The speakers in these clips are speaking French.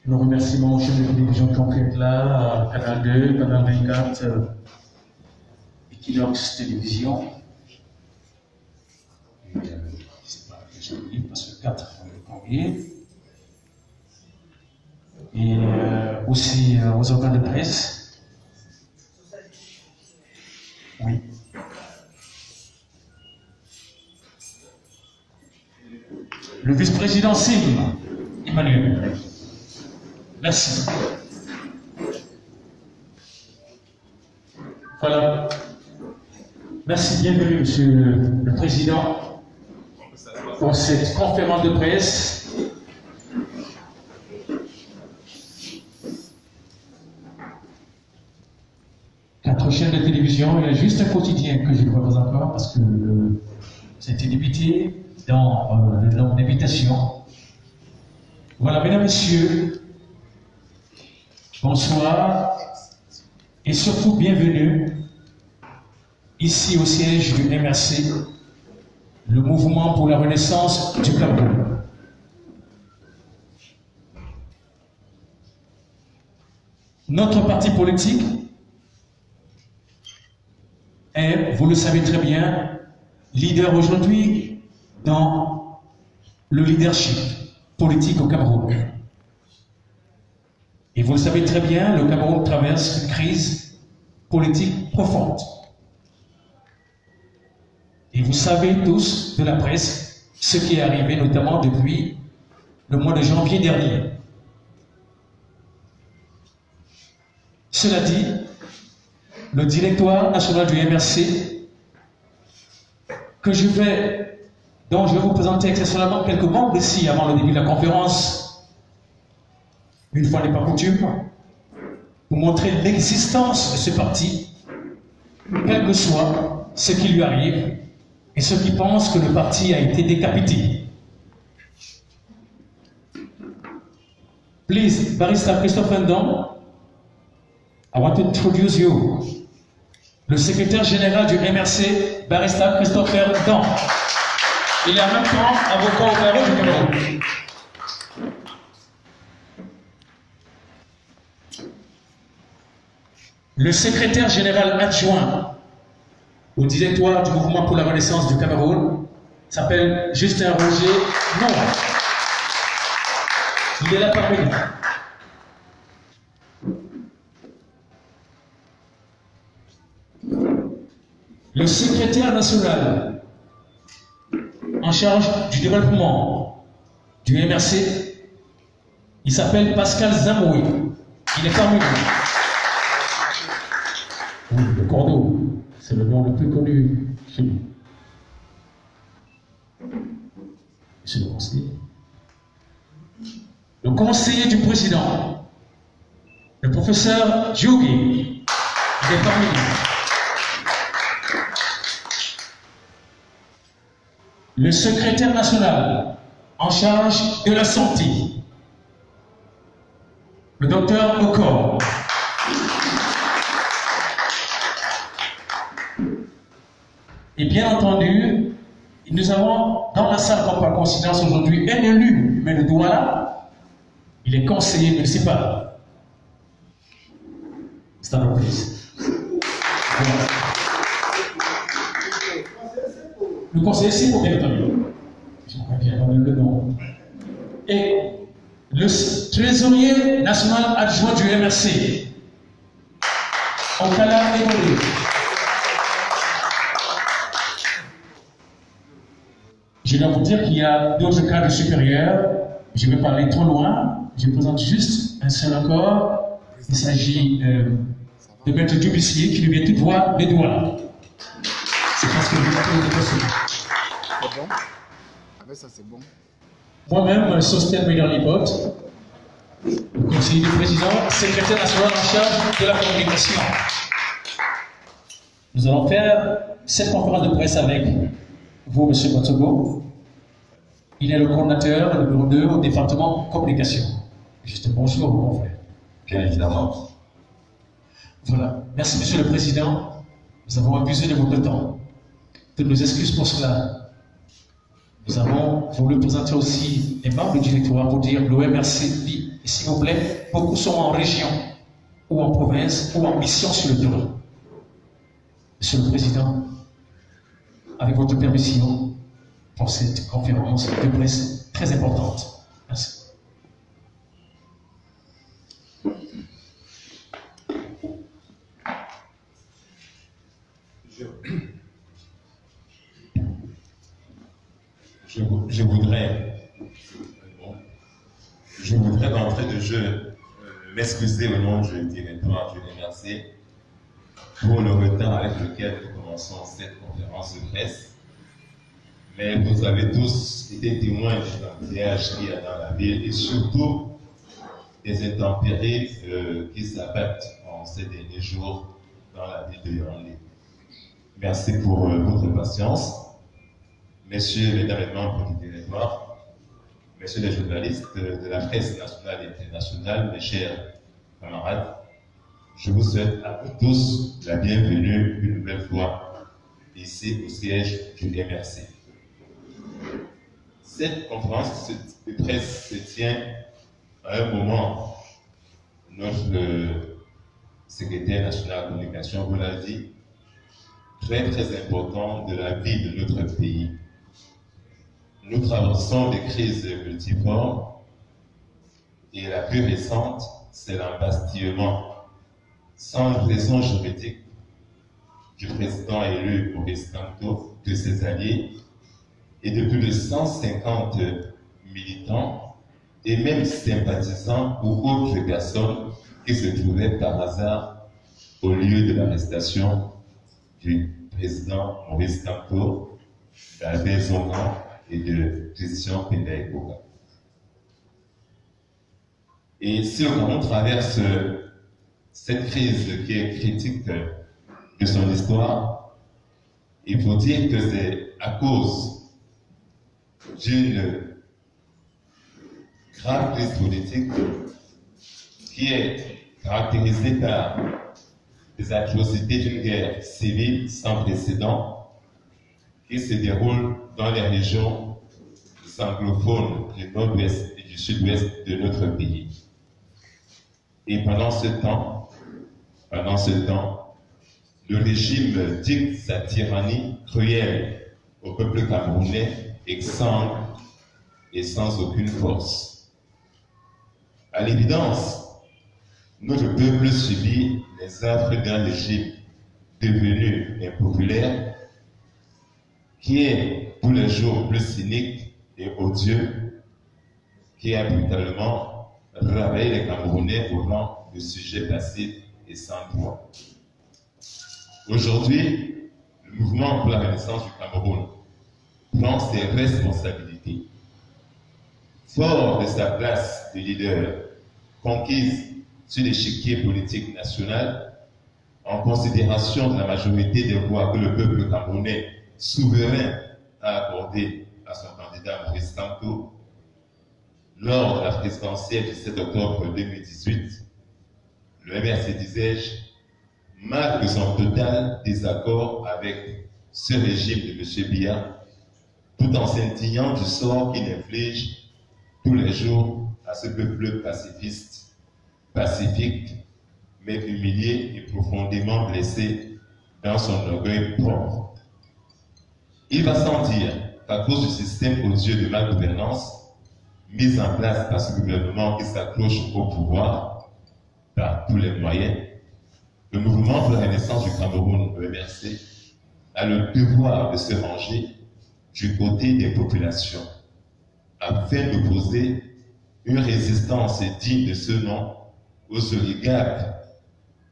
Nos remerciements aux chaînes de télévision qui ont pu être là, Canal 2, Canal 24, Equinox Télévision. Et, c'est pas que j'ai oublié parce que 4 on est oublié. Et aussi aux organes de presse. Oui. Le vice-président Sim, Emmanuel. Merci. Voilà. Merci, bienvenue, Monsieur le Président, pour cette conférence de presse. Quatre chaînes de télévision, il y a juste un quotidien que je ne vois pas encore parce que ça a été débité dans le nombre d'invitations. Voilà, mesdames, messieurs, bonsoir et surtout bienvenue ici au siège du MRC, le mouvement pour la renaissance du Cameroun. Notre parti politique est, vous le savez très bien, leader aujourd'hui dans le leadership politique au Cameroun. Et vous le savez très bien, le Cameroun traverse une crise politique profonde. Et vous savez tous de la presse ce qui est arrivé notamment depuis le mois de janvier dernier. Cela dit, le directoire national du MRC, dont je vais vous présenter exceptionnellement quelques membres ici avant le début de la conférence, une fois n'est pas coutume, pour montrer l'existence de ce parti, quel que soit ce qui lui arrive, et ceux qui pensent que le parti a été décapité. Please, Barrister Christopher Ndong, I want to introduce you. Le secrétaire général du MRC, Barrister Christopher Ndong. Il est en même temps avocat au barreau du Cameroun. Le secrétaire général adjoint au directoire du mouvement pour la renaissance du Cameroun s'appelle Justin Roger Noah. Il est là parmi nous. Le secrétaire national en charge du développement du MRC, il s'appelle Pascal Zamoui. Il est parmi nous. Oui, le Cordeau, c'est le nom le plus connu chez nous. Monsieur le conseiller. Le conseiller du président, le professeur Djougui, il est parmi nous. Le secrétaire national en charge de la santé, le docteur Okor. Et bien entendu, nous avons dans la salle, comme par coïncidence aujourd'hui, un élu, mais le Douala, il est conseiller municipal. C'est un reprise. Voilà. Le conseiller Sipo, bien entendu. Je crois bien le nom. Et le trésorier national adjoint du MRC, Okala Ebole. Je dois vous dire qu'il y a d'autres cadres supérieurs. Je vais parler trop loin. Je présente juste un seul encore. Il s'agit de Maître Dubussier qui lui vient tout droit des doigts. C'est parce que vous possible. C'est bon? Avec ça, c'est bon. Moi-même, Sosten Meyer-Libot, le conseiller du président, secrétaire national en charge de la communication. Nous allons faire cette conférence de presse avec vous, M. Batsogo. Il est le coordinateur, le numéro 2 au département communication. Juste bonjour, mon frère. Bien évidemment. Voilà. Merci, Monsieur le Président. Nous avons abusé de votre temps. Toutes nos excuses pour cela. Nous avons voulu présenter aussi les membres du directoire pour dire l'OMRC dit, et s'il vous plaît, beaucoup sont en région, ou en province, ou en mission sur le terrain. Monsieur le Président, avec votre permission pour cette conférence de presse très importante. Merci. Je voudrais d'entrée de jeu m'excuser au nom du directoire du MRC pour le retard avec lequel nous commençons cette conférence de presse. Mais vous avez tous été témoins des embouteillages qu'il y a dans la ville et surtout des intempéries qui s'abattent en ces derniers jours dans la ville de Yaoundé. Merci pour votre patience. Messieurs, mesdames et membres du directoire, messieurs les journalistes de la presse nationale et internationale, mes chers camarades, je vous souhaite à vous tous la bienvenue une nouvelle fois ici au siège du MRC. Cette conférence de presse se tient à un moment, notre secrétaire national de communication vous l'a dit, très important de la vie de notre pays. Nous traversons des crises multiformes et la plus récente, c'est l'embastillement sans raison juridique du président élu Maurice Kamto, de ses alliés et de plus de 150 militants et même sympathisants ou autres personnes qui se trouvaient par hasard au lieu de l'arrestation du président Maurice Kamto, d'Albert Zongan et de Christian Penda-Egoga. Et si on traverse cette crise qui est critique de son histoire, il faut dire que c'est à cause d'une grave crise politique qui est caractérisée par des atrocités d'une guerre civile sans précédent qui se déroule dans les régions anglophones du nord-ouest et du sud-ouest de notre pays. Et pendant ce temps, le régime dicte sa tyrannie cruelle au peuple camerounais, exsangue et sans aucune force. À l'évidence, notre peuple subit les affres d'un régime devenu impopulaire, qui est tous les jours plus cynique et odieux, qui a brutalement réveillé les Camerounais au rang de sujets passifs et sans droit. Aujourd'hui, le mouvement pour la renaissance du Cameroun prend ses responsabilités. Fort de sa place de leader conquise sur l'échiquier politique national, en considération de la majorité des voix que le peuple camerounais souverain a accordé à son candidat Maurice Kamto, lors de la présidentielle du 7 octobre 2018, le MRC, disais-je, marque son total désaccord avec ce régime de M. Biya, tout en s'indignant du sort qu'il inflige tous les jours à ce peuple pacifiste, pacifique, mais humilié et profondément blessé dans son orgueil propre. Il va sans dire qu'à cause du système odieux de malgouvernance mis en place par ce gouvernement qui s'accroche au pouvoir par tous les moyens, le mouvement pour la renaissance du Cameroun, le MRC, a le devoir de se ranger du côté des populations afin d'opposer une résistance digne de ce nom aux oligarques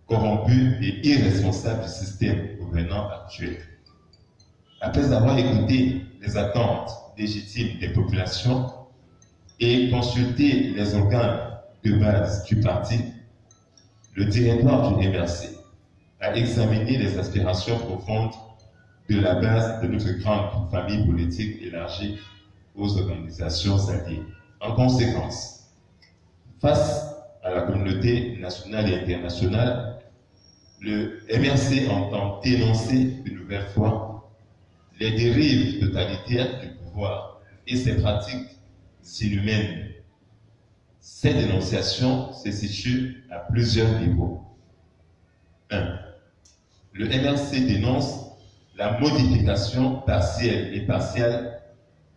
corrompus et irresponsables du système gouvernant actuel. Après avoir écouté les attentes légitimes des populations et consulté les organes de base du parti, le directoire du MRC a examiné les aspirations profondes de la base de notre grande famille politique élargie aux organisations alliées. En conséquence, face à la communauté nationale et internationale, le MRC entend dénoncer une nouvelle fois les dérives totalitaires du pouvoir et ses pratiques inhumaines. Cette dénonciation se situe à plusieurs niveaux. 1. Le MRC dénonce la modification partielle et partielle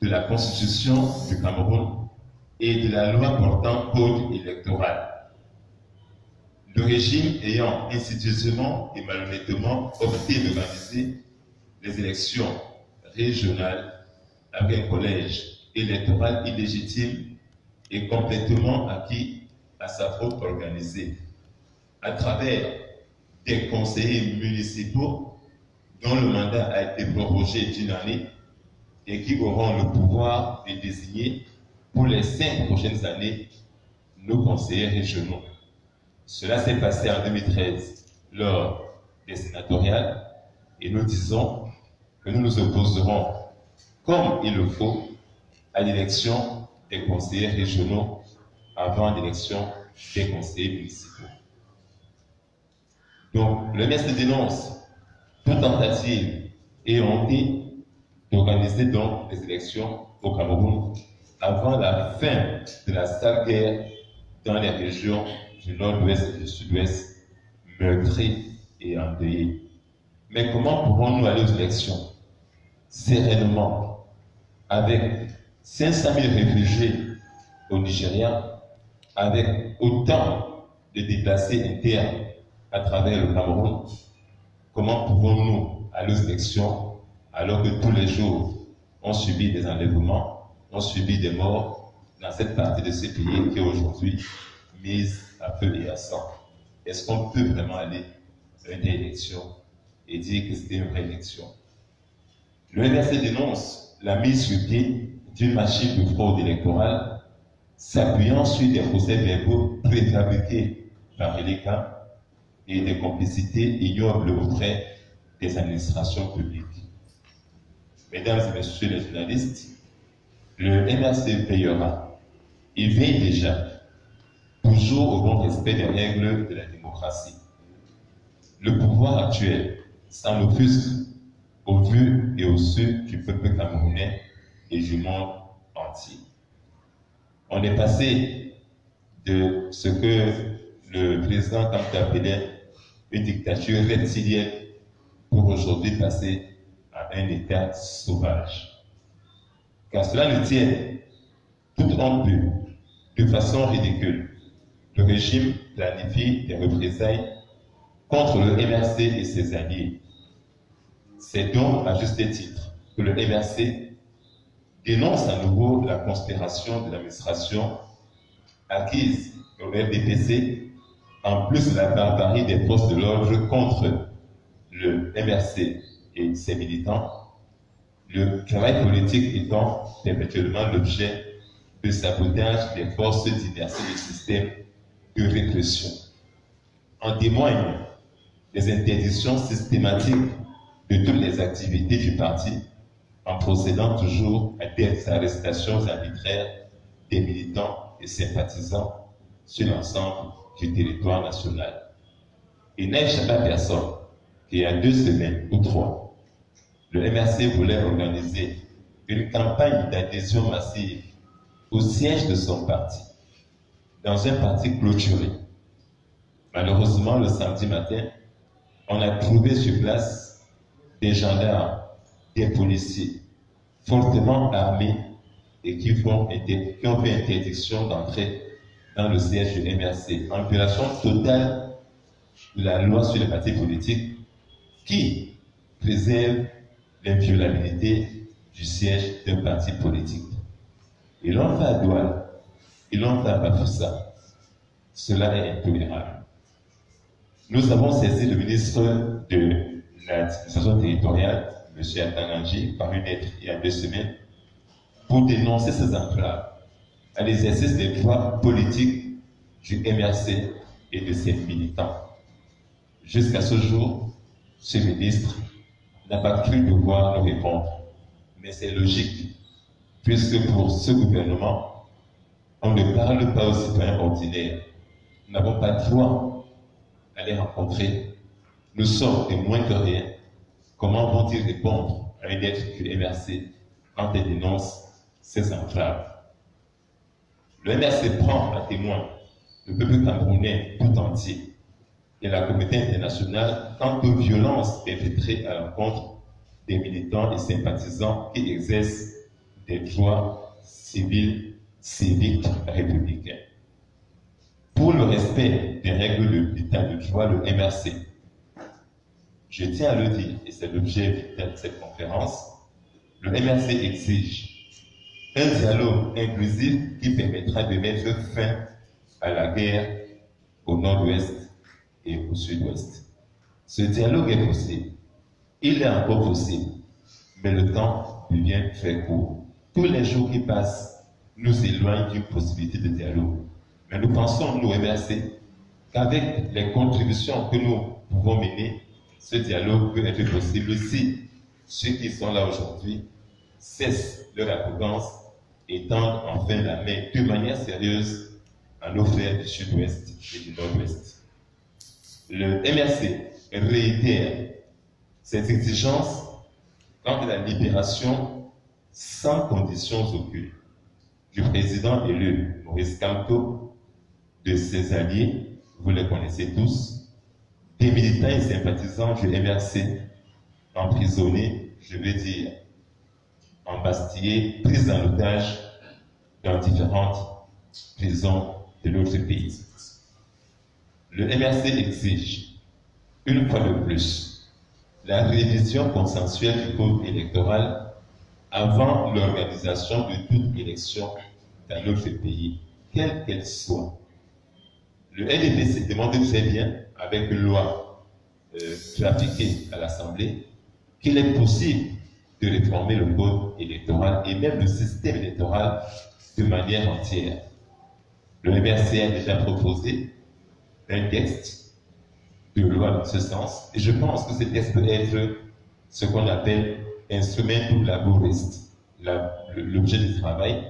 de la Constitution du Cameroun et de la loi portant code électoral. Le régime ayant insidieusement et malhonnêtement opté d'organiser les élections régionales avec un collège électoral illégitime et complètement acquis à sa fraude organisée, à travers des conseillers municipaux dont le mandat a été prorogé d'une année et qui auront le pouvoir de désigner pour les 5 prochaines années nos conseillers régionaux. Cela s'est passé en 2013 lors des sénatoriales et nous disons que nous nous opposerons comme il le faut à l'élection des conseillers régionaux avant l'élection des conseillers municipaux. Donc, le MRC dénonce toute tentative et honte d'organiser donc les élections au Cameroun avant la fin de la sale guerre dans les régions du nord-ouest et du sud-ouest, meurtries et endeuillées. Mais comment pourrons-nous aller aux élections sereinement avec 500 000 réfugiés au Nigeria, avec autant de déplacés internes à travers le Cameroun? Comment pouvons-nous aller aux élections alors que tous les jours on subit des enlèvements, on subit des morts dans cette partie de ce pays qui est aujourd'hui mise à feu et à sang? Est-ce qu'on peut vraiment aller à une élection et dire que c'était une vraie élection? Le MRC dénonce la mise sur pied d'une machine de fraude électorale s'appuyant sur des procès-verbaux préfabriqués par l'État et des complicités ignobles auprès des administrations publiques. Mesdames et messieurs les journalistes, le MRC veillera. Il veille déjà toujours au bon respect des règles de la démocratie. Le pouvoir actuel s'en offusque au vu et au su du peuple camerounais et du monde entier. On est passé de ce que le président Kamto appelait une dictature reptilienne pour aujourd'hui passer à un état sauvage. Car cela ne tient tout en plus de façon ridicule. Le régime planifie des représailles contre le MRC et ses alliés. C'est donc à juste titre que le MRC dénonce à nouveau la conspiration de l'administration acquise au RDPC, en plus de la barbarie des forces de l'ordre contre le MRC et ses militants, le travail politique étant perpétuellement l'objet de sabotage des forces d'inertie du système de répression. En témoignent les interdictions systématiques de toutes les activités du parti, en procédant toujours à des arrestations arbitraires des militants et sympathisants sur l'ensemble du territoire national. Il n'a échappé à personne qu'il y a 2 semaines ou 3, le MRC voulait organiser une campagne d'adhésion massive au siège de son parti, dans un parti clôturé. Malheureusement, le samedi matin, on a trouvé sur place des gendarmes, des policiers fortement armés et qui ont fait interdiction d'entrer dans le siège du MRC, en violation totale de la loi sur les partis politiques qui préserve l'inviolabilité du siège d'un parti politique. Ils l'ont fait à Douala, ils l'ont fait à Bafoussa. Cela est intolérable. Nous avons saisi le ministre de l'administration territoriale, M. Atananji, par une lettre il y a 2 semaines, pour dénoncer ces entraves à l'exercice des droits politiques du MRC et de ses militants. Jusqu'à ce jour, ce ministre n'a pas cru devoir nous répondre. Mais c'est logique, puisque pour ce gouvernement, on ne parle pas aux citoyens ordinaires. Nous n'avons pas le droit à les rencontrer. Nous sommes des moins que rien. Comment vont-ils répondre à une lettre du MRC quand elle dénonce ces entraves. Le MRC prend à témoin le peuple camerounais tout entier et la communauté internationale quant aux violences perpétrées à l'encontre des militants et sympathisants qui exercent des droits civils, civiques, républicains. Pour le respect des règles de l'état de droit, le MRC, je tiens à le dire, et c'est l'objet de cette conférence, le MRC exige un dialogue inclusif qui permettra de mettre fin à la guerre au nord-ouest et au sud-ouest. Ce dialogue est possible. Il est encore possible, mais le temps devient très court. Tous les jours qui passent nous éloignent d'une possibilité de dialogue. Mais nous pensons, nous, MRC, qu'avec les contributions que nous pouvons mener, ce dialogue peut être possible si ceux qui sont là aujourd'hui cessent leur arrogance et tendent enfin la main de manière sérieuse à nos frères du sud-ouest et du nord-ouest. Le MRC réitère ses exigences quant à la libération sans conditions aucune du président élu Maurice Kamto, de ses alliés, vous les connaissez tous, des militants et sympathisants du MRC emprisonnés, je veux dire, embastillés, pris en otage dans différentes prisons de notre pays. Le MRC exige, une fois de plus, la révision consensuelle du code électoral avant l'organisation de toute élection dans notre pays, quelle qu'elle soit. Le LDPC demande très bien, avec une loi trafiquée à l'Assemblée, qu'il est possible de réformer le code électoral et même le système électoral de manière entière. Le MRC a déjà proposé un texte de loi dans ce sens, et je pense que ce texte peut être ce qu'on appelle instrument laboriste, l'objet du travail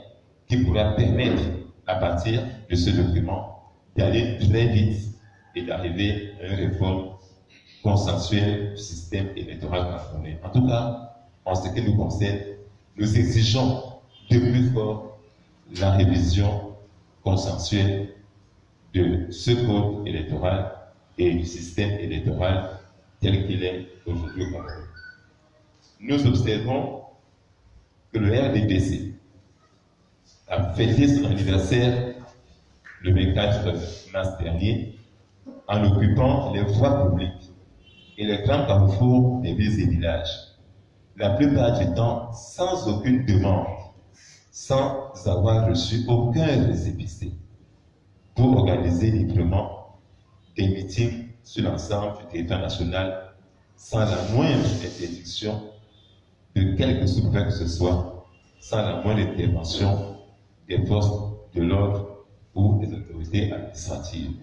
qui pourra permettre, à partir de ce document, d'aller très vite et d'arriver à une réforme consensuelle du système électoral camerounais. En tout cas, en ce qui nous concerne, nous exigeons de plus fort la révision consensuelle de ce code électoral et du système électoral tel qu'il est aujourd'hui au Cameroun. Nous observons que le RDPC a fêté son anniversaire le 24 mars dernier en occupant les voies publiques et les grands carrefours des villes et villages, la plupart du temps sans aucune demande, sans avoir reçu aucun récépissé, pour organiser librement des meetings sur l'ensemble du territoire national sans la moindre interdiction de quelque souverain que ce soit, sans la moindre intervention des forces de l'ordre ou des autorités administratives.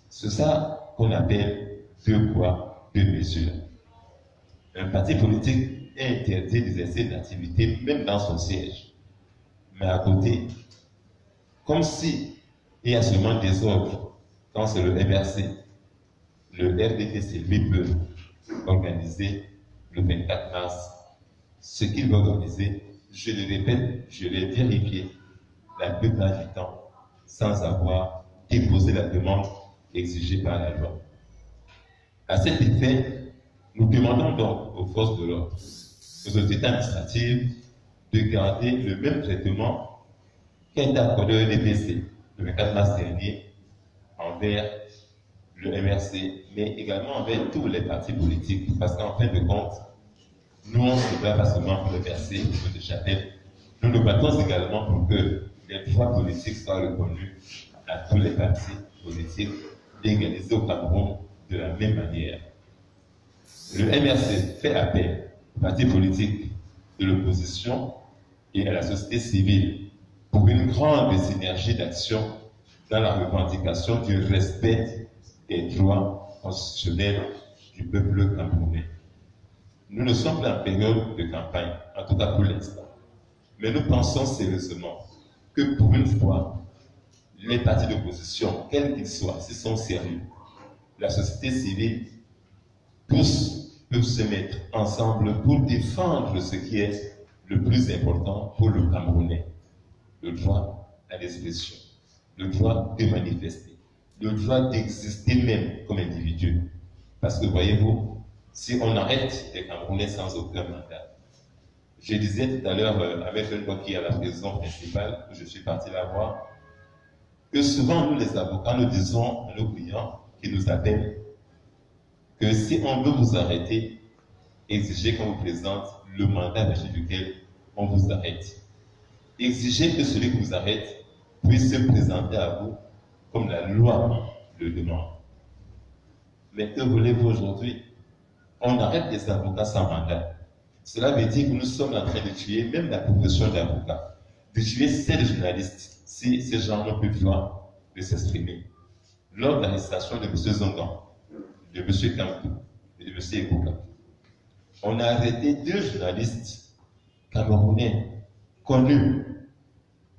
C'est ça qu'on appelle deux poids, deux mesures. Un parti politique est interdit d'exercer une activité même dans son siège. Mais à côté, comme si il y a seulement des ordres, quand c'est le MRC, le RDPC lui peut organiser le 24 mars ce qu'il va organiser, je le répète, je l'ai vérifié la plupart du temps sans avoir déposé la demande exigée par la loi. À cet effet, nous demandons donc aux forces de l'ordre, aux autorités administratives, de garder le même traitement qu'a été accordé au RDPC le 24 mars dernier envers le MRC, mais également envers tous les partis politiques, parce qu'en fin de compte, nous, on ne se bat pas seulement pour le MRC, pour le chapelle, nous nous battons également pour que les droits politiques soient reconnus à tous les partis politiques, légalisés au Cameroun de la même manière. Le MRC fait appel aux partis politiques de l'opposition et à la société civile pour une grande synergie d'action dans la revendication du respect des droits constitutionnels du peuple camerounais. Nous ne sommes pas en période de campagne, en tout cas pour l'instant. Mais nous pensons sérieusement que pour une fois, les partis d'opposition, quels qu'ils soient, s'ils sont sérieux, la société civile, tous peuvent se mettre ensemble pour défendre ce qui est le plus important pour le Camerounais, le droit à l'expression, le droit de manifester, le droit d'exister même comme individu. Parce que voyez-vous, si on arrête les Camerounais sans aucun mandat, je disais tout à l'heure avec un qui est à la présidence principale, que je suis parti la voir, que souvent nous les avocats, nous disons à nos clients qui nous appellent que si on veut vous arrêter, exigez qu'on vous présente le mandat à partir duquel on vous arrête. Exigez que celui qui vous arrête puisse se présenter à vous comme la loi le demande. Mais que voulez-vous aujourd'hui? On arrête les avocats sans mandat. Cela veut dire que nous sommes en train de tuer même la profession d'avocat, de tuer celles journalistes, si ces gens n'ont plus le droit de s'exprimer. Lors de l'arrestation de M. Zongan, de M. Kampou et de M. Ekouka, on a arrêté 2 journalistes camerounais connus.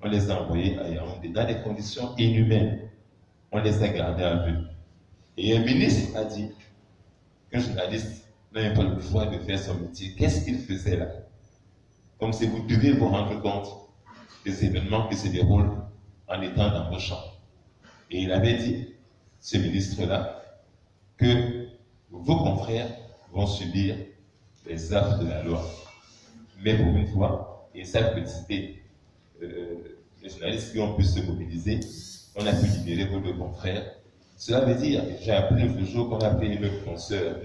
On les a envoyés à Yaoundé dans des conditions inhumaines. On les a gardés à vue. Et un ministre a dit qu'un journaliste n'avait pas le pouvoir de faire son métier. Qu'est-ce qu'il faisait là? Comme si vous deviez vous rendre compte des événements qui se déroulent en étant dans vos chambres. Et il avait dit, ce ministre-là, que vos confrères vont subir les affres de la loi. Mais pour une fois, et ça féliciter les journalistes qui ont pu se mobiliser, on a pu libérer vos 2 confrères. Cela veut dire, j'ai appris le jour qu'on a appelé une consoeur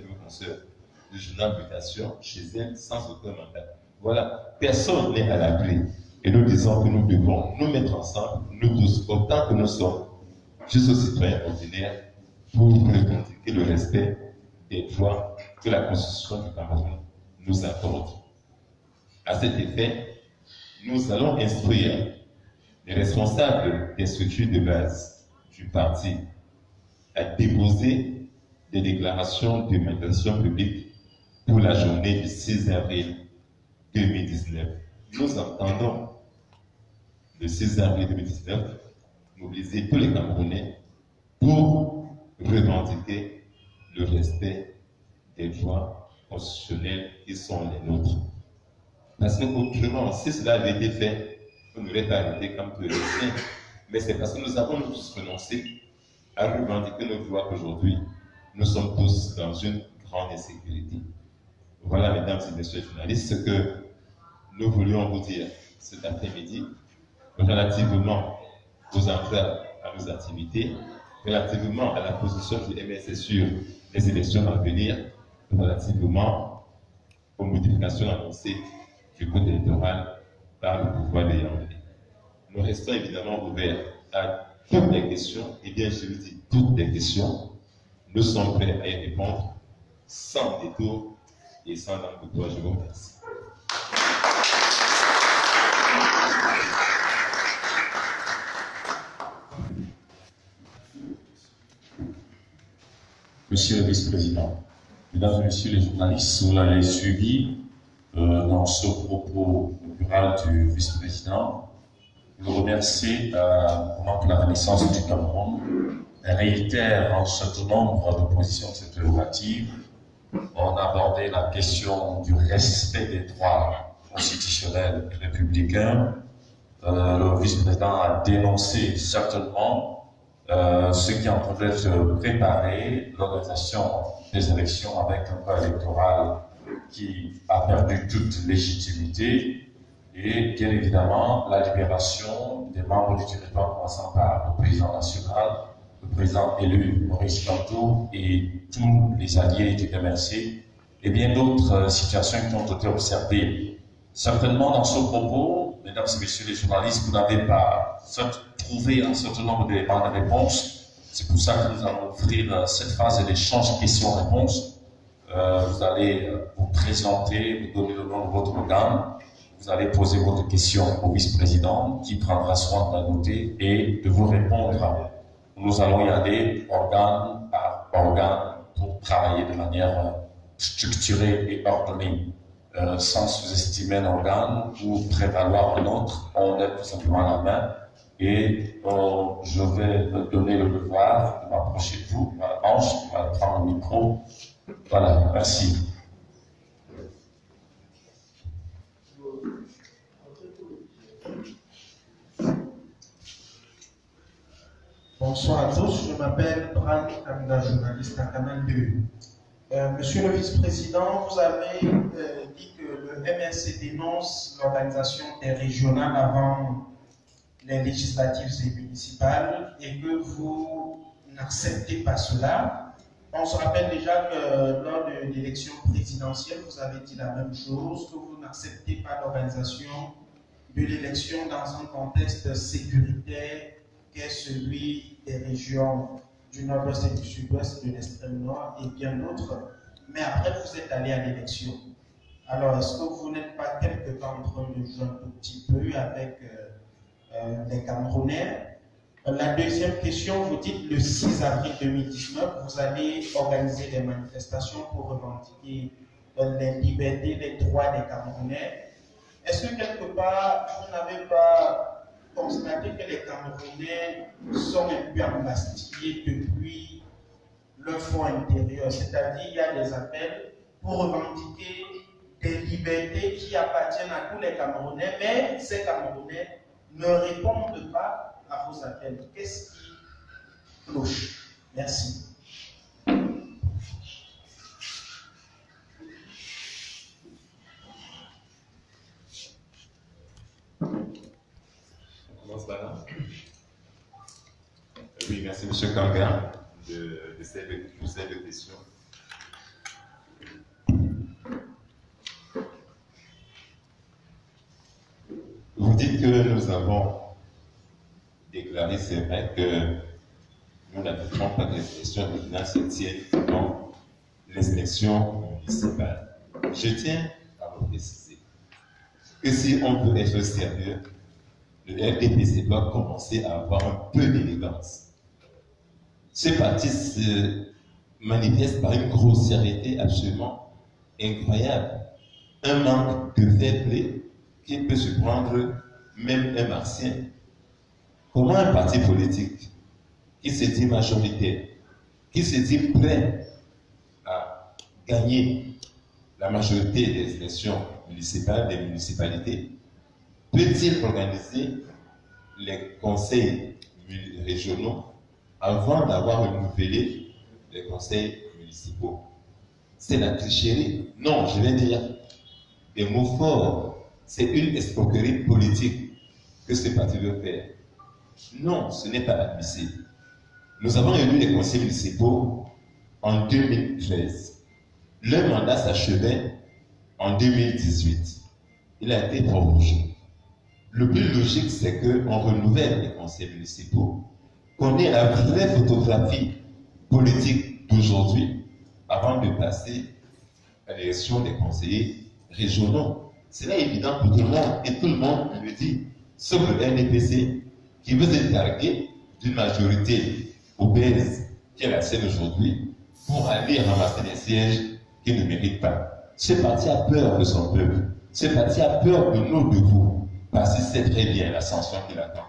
du journal Mutation chez elle sans aucun mandat. Voilà, personne n'est à l'abri. Et nous disons que nous devons nous mettre ensemble, nous tous, autant que nous sommes, juste aux citoyens ordinaires, pour revendiquer le respect des droits que la Constitution du Cameroun nous accorde. À cet effet, nous allons instruire les responsables des structures de base du parti à déposer des déclarations de manifestation publique pour la journée du 6 avril 2019. Nous entendons le 6 avril 2019 mobiliser tous les Camerounais pour revendiquer le respect des droits constitutionnels qui sont les nôtres. Parce que autrement, si cela avait été fait, on n'aurait pas arrêté comme tous les siens. Mais c'est parce que nous avons tous renoncé à revendiquer nos droits qu'aujourd'hui, nous sommes tous dans une grande insécurité. Voilà, mesdames et messieurs les journalistes, ce que nous voulions vous dire cet après-midi relativement aux entraves à nos activités, relativement à la position du MSC sur les élections à venir, relativement aux modifications annoncées du code électoral par le pouvoir de Yaoundé. Nous restons évidemment ouverts à toutes les questions, et bien je vous dis toutes les questions. Nous sommes prêts à y répondre sans détour et sans langue de bois. Je vous remercie. Monsieur le vice-président, mesdames et messieurs les journalistes, vous l'avez suivi dans ce propos plural du vice-président. Je vous remercie pour la Renaissance du Cameroun. Elle réitère un certain nombre de positions de cette relative. On a abordé la question du respect des droits constitutionnels et républicains. Le vice-président a dénoncé certainement ce qui est en train d'être préparé, l'organisation des élections avec un code électoral qui a perdu toute légitimité et bien évidemment la libération des membres du territoire commençant par le président national, le président élu Maurice Kamto et tous les alliés du MRC et bien d'autres situations qui ont été observées. Certainement dans ce propos, mesdames et messieurs les journalistes, vous n'avez pas trouvé un certain nombre d'éléments de réponse. C'est pour ça que nous allons offrir cette phase d'échange questions-réponses. Vous allez vous présenter, vous donner le nom de votre organe. Vous allez poser votre question au vice-président qui prendra soin de la noter et de vous répondre. Nous allons y aller organe par organe pour travailler de manière structurée et ordonnée. Sans sous-estimer un organe ou prévaloir un autre, on lève tout simplement la main et je vais me donner le devoir de m'approcher de vous, je vais prendre le micro. Voilà, merci. Bonsoir à tous, je m'appelle Bran Kamda, journaliste à Canal 2. Monsieur le vice-président, vous avez dit que le MRC dénonce l'organisation des régionales avant les législatives et municipales et que vous n'acceptez pas cela. On se rappelle déjà que lors de l'élection présidentielle, vous avez dit la même chose, que vous n'acceptez pas l'organisation de l'élection dans un contexte sécuritaire qu'est celui des régions du nord-ouest et du sud-ouest, de l'extrême nord et bien d'autres. Mais après, vous êtes allé à l'élection. Alors, est-ce que vous n'êtes pas quelque part en train de jouer un tout petit peu avec les Camerounais? La deuxième question, vous dites le 6 avril 2019, vous allez organiser des manifestations pour revendiquer les libertés, les droits des Camerounais. Est-ce que quelque part, vous n'avez pas constaté que les Camerounais sont un peu embastillés depuis leur fond intérieur? C'est-à-dire, il y a des appels pour revendiquer des libertés qui appartiennent à tous les Camerounais, mais ces Camerounais ne répondent pas à vos appels. Qu'est-ce qui cloche? Merci. Oui, merci M. Kanga de ces deux questions. Vous dites que nous avons déclaré, c'est vrai, que nous n'admettrons pas que les élections régionales se tiennent pendant les élections municipales. Je tiens à vous préciser que si on veut être sérieux, le RDPC doit commencer à avoir un peu d'élégance. Ce parti se manifeste par une grossièreté absolument incroyable. Un manque de fair play qui peut se prendre même un martien. Comment un parti politique qui se dit majoritaire, qui se dit prêt à gagner la majorité des élections municipales, des municipalités, peut-il organiser les conseils régionaux avant d'avoir renouvelé les conseils municipaux? C'est la tricherie. Non, je vais dire des mots forts. C'est une escroquerie politique que ce parti veut faire. Non, ce n'est pas admissible. Nous avons élu les conseils municipaux en 2013. Le mandat s'achevait en 2018. Il a été prorogé. Le plus logique, c'est qu'on renouvelle les conseils municipaux, qu'on ait la vraie photographie politique d'aujourd'hui avant de passer à l'élection des conseillers régionaux. C'est là évident pour tout le monde, et tout le monde le dit, sauf le RDPC qui veut se targuer d'une majorité obèse qui est la sienne aujourd'hui pour aller ramasser des sièges qu'il ne mérite pas. Ce parti a peur de son peuple. Ce parti a peur de nous, de vous, parce qu'il sait très bien la sanction qu'il attend.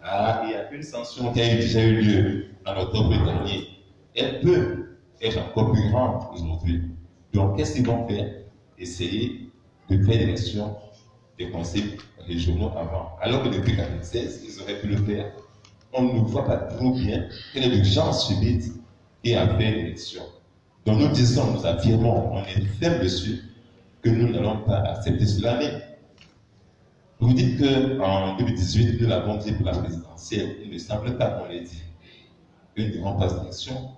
Ah, il y a une sanction qui a déjà eu lieu en octobre dernier. Elle peut être encore plus grande aujourd'hui. Donc, qu'est-ce qu'ils vont faire? Essayer de faire l'élection des conseils régionaux avant. Alors que depuis 1996, ils auraient pu le faire. On ne voit pas trop bien quelle est l'urgence subite et à faire l'élection. Donc nous disons, nous affirmons, on est ferme dessus, que nous n'allons pas accepter cela. Mais vous dites qu'en 2018, nous l'avons dit pour la présidentielle, il ne semble pas qu'on l'ait dit. Nous n'irons pas aux élections.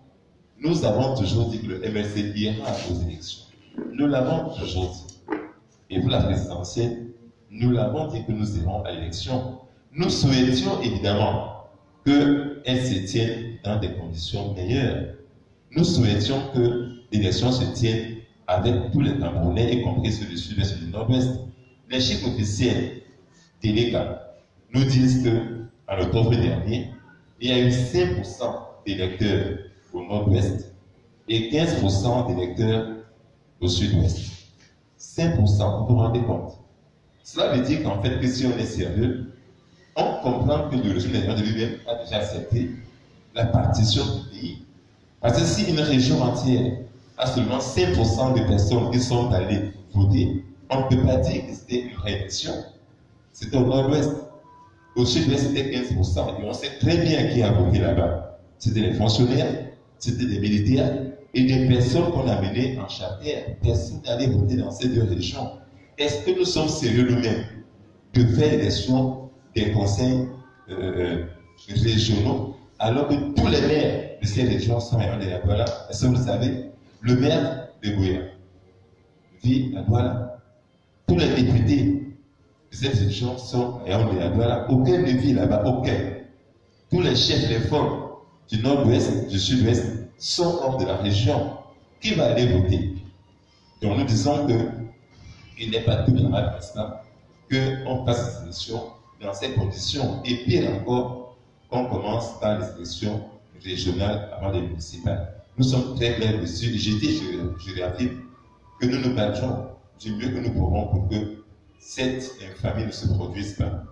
Nous avons toujours dit que le MLC ira aux élections. Nous l'avons toujours dit. Et pour la présidentielle, nous l'avons dit que nous irons à l'élection. Nous souhaitions évidemment qu'elle se tienne dans des conditions meilleures. Nous souhaitions que l'élection se tienne avec tous les Camerounais, y compris ceux du sud-est et du nord-ouest. Les chiffres officiels délégués nous disent qu'en octobre dernier, il y a eu 5% d'électeurs au nord-ouest et 15% d'électeurs au sud-ouest. 5%, vous vous rendez compte? Cela veut dire qu'en fait, que si on est sérieux, on comprend que le régime national de lui-même a déjà accepté la partition du pays. Parce que si une région entière a seulement 5% de personnes qui sont allées voter, on ne peut pas dire que c'était une réélection. C'était au nord-ouest. Au sud-ouest, c'était 15%. Et on sait très bien qui a voté là-bas. C'était les fonctionnaires, c'était des militaires et des personnes qu'on a menées en charter. Personne n'allait voter dans ces deux régions. Est-ce que nous sommes sérieux nous-mêmes de faire l'élection des conseils régionaux alors que tous les maires de ces régions sont ayants de la Douala? Est-ce que vous le savez? Le maire de Gouya vit à Douala. Tous les députés de cette région sont ayants de la Douala. Aucun ne vit là-bas, aucun. Tous les chefs des forts du nord-ouest, du sud-ouest sont hors de la région. Qui va aller voter? Donc nous disons qu'il n'est pas tout normal pour ça qu'on fasse des élections dans ces conditions. Et pire encore, on commence par les élections régionales avant les municipales. Nous sommes très clairs dessus. Je réaffirme que nous nous battons du mieux que nous pourrons pour que cette infamie ne se produise pas.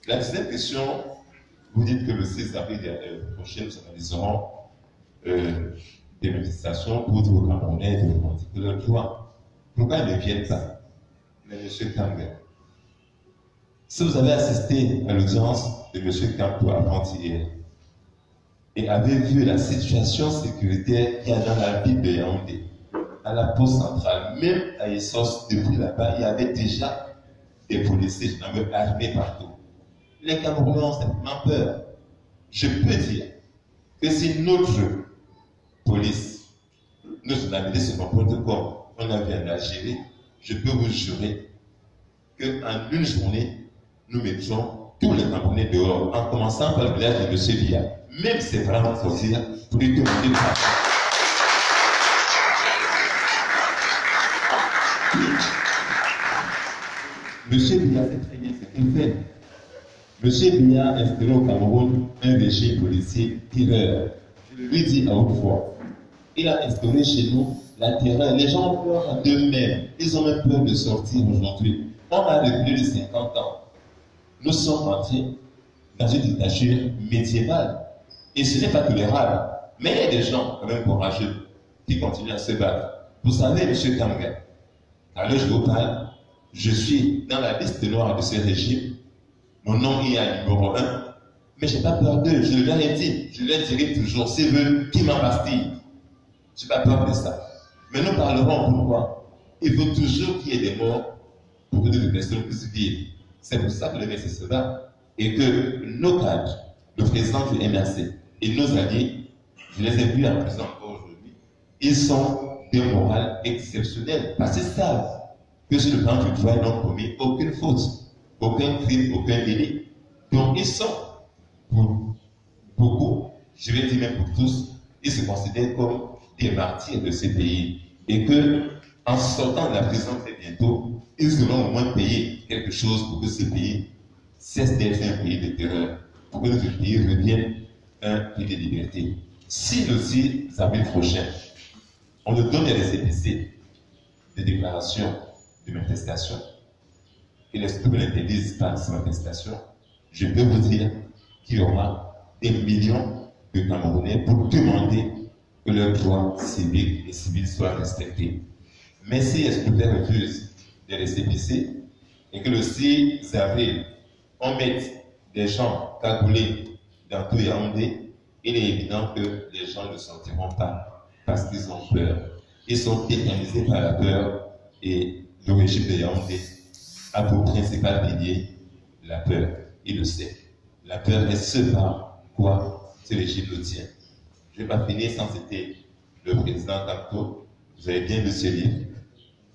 La deuxième question, vous dites que le 6 avril prochain, nous analyserons des manifestations pour dire aux Camerounais de revendiquer leurs droits. Pourquoi ils ne viennent pas? Mais M. Kanga, si vous avez assisté à l'audience de M. Kampo avant-hier et avez vu la situation sécuritaire qu'il y a dans la ville de Yaoundé, à la poste centrale, même à Essos, depuis là-bas, il y avait déjà des policiers armés partout. Les Camerounais ont simplement peur. Je peux dire que si notre police, nos journalistes se comportent comme on a vu en Algérie, je peux vous jurer qu'en une journée, nous mettions tous les Camerounais dehors, en commençant par le village de M. Bia. Même c'est vraiment pour dire, pour lui demander de partir. M. Bia sait très bien ce qu'il fait. M. Bia a instauré au Cameroun un régime policier tireur. Je lui dis à haute voix. Il a instauré chez nous la terreur. Les gens ont peur d'eux-mêmes. Ils ont même peur de sortir aujourd'hui. On a reculé de 50 ans. Nous sommes entrés dans une dictature médiévale. Et ce n'est pas tolérable. Mais il y a des gens quand même courageux qui continuent à se battre. Vous savez, M. Kanga, alors je vous parle, je suis dans la liste noire de ce régime. Mon nom est à numéro 1. Mais je n'ai pas peur d'eux. Je leur ai dit. Je leur dirai toujours, s'ils veulent qu'ils m'embastillent. Je n'ai pas peur de ça. Mais nous parlerons pourquoi. Il faut toujours qu'il y ait des morts pour que des personnes puissent vivre. C'est pour ça que le MRC se bat. Et que nos cadres, le président du MRC et nos alliés, je les ai vus en prison encore aujourd'hui, ils sont des morales exceptionnels. Parce qu'ils savent que sur le plan du droit, ils n'ont commis aucune faute, aucun crime, aucun délit. Donc ils sont, pour beaucoup, je vais dire même pour tous, ils se considèrent comme des martyrs de ce pays. Et que, en sortant de la prison très bientôt, ils auront au moins payé quelque chose pour que ce pays cesse d'être un pays de terreur, pour que notre pays revienne un pays de liberté. Si le 6 avril prochain, on nous donne des récépissés, des déclarations de manifestation, et les structures n'interdisent pas ces manifestations, je peux vous dire qu'il y aura des millions de Camerounais pour demander que leurs droits civiques et civils soient respectés. Mais si les scrutins refusent de récépissés et que le 6 avril, on mette des gens cagoulés dans tout Yaoundé, il est évident que les gens ne sortiront pas parce qu'ils ont peur. Ils sont tétanisés par la peur et le régime de Yaoundé a pour principal pilier la peur. Il le sait. La peur est ce par quoi ce régime le tient. Je ne vais pas finir sans citer le président Kamto. Vous avez bien lu ce livre.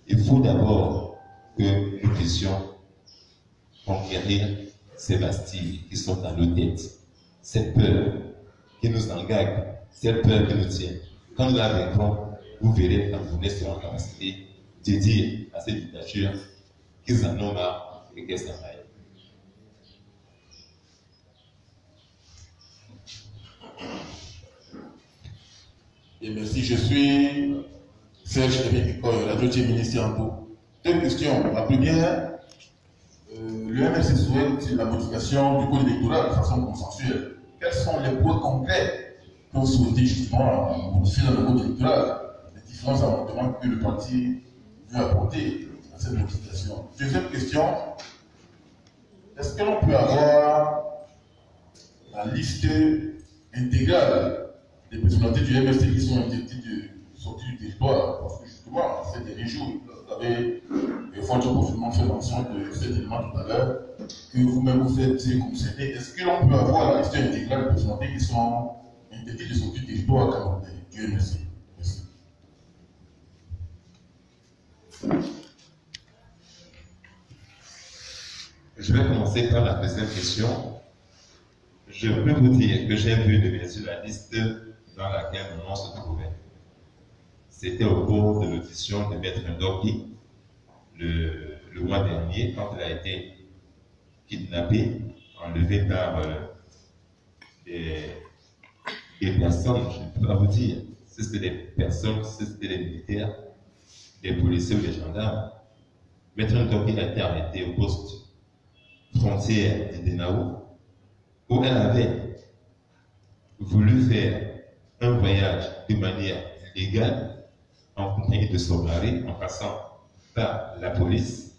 Il faut d'abord que nous puissions conquérir ces bastilles qui sont dans nos têtes. Cette peur qui nous engage, cette peur qui nous tient. Quand nous la vaincrons, vous verrez quand vous serez en capacité de dire à cette dictature qu'ils en ont marre et qu'elles s'en aillent. Et merci, je suis Serge Eric Ikoy, radio ministre Ambo. Deux questions. La première, le MRC souhaite la modification du code électoral de façon consensuelle. Quels sont les points concrets que vous souhaitez justement modifier dans le code électoral? Les différents amendements que le parti veut apporter à cette modification. Deuxième question, est-ce que l'on peut avoir la liste intégrale des personnalités du MSC qui sont interdites de sortir du territoire? Parce que justement, ces derniers jours, vous avez fort probablement fait mention de cet élément tout à l'heure, que vous-même vous êtes concerné. Est-ce que l'on peut avoir la liste intégrale des personnalités qui sont interdites de sortir du territoire camerounais du MSC? Merci. Je vais commencer par la deuxième question. Je peux vous dire que j'ai vu de mes yeux la liste dans laquelle mon nom se trouvait. C'était au cours de l'audition de Maître Ndorki le mois dernier, quand il a été kidnappé, enlevé par des personnes, je ne peux pas vous dire si c'était des personnes, si c'était des militaires, des policiers ou des gendarmes. Maître Ndorki a été arrêté au poste frontière de Denao, où elle avait voulu faire un voyage de manière légale en compagnie de son mari, en passant par la police.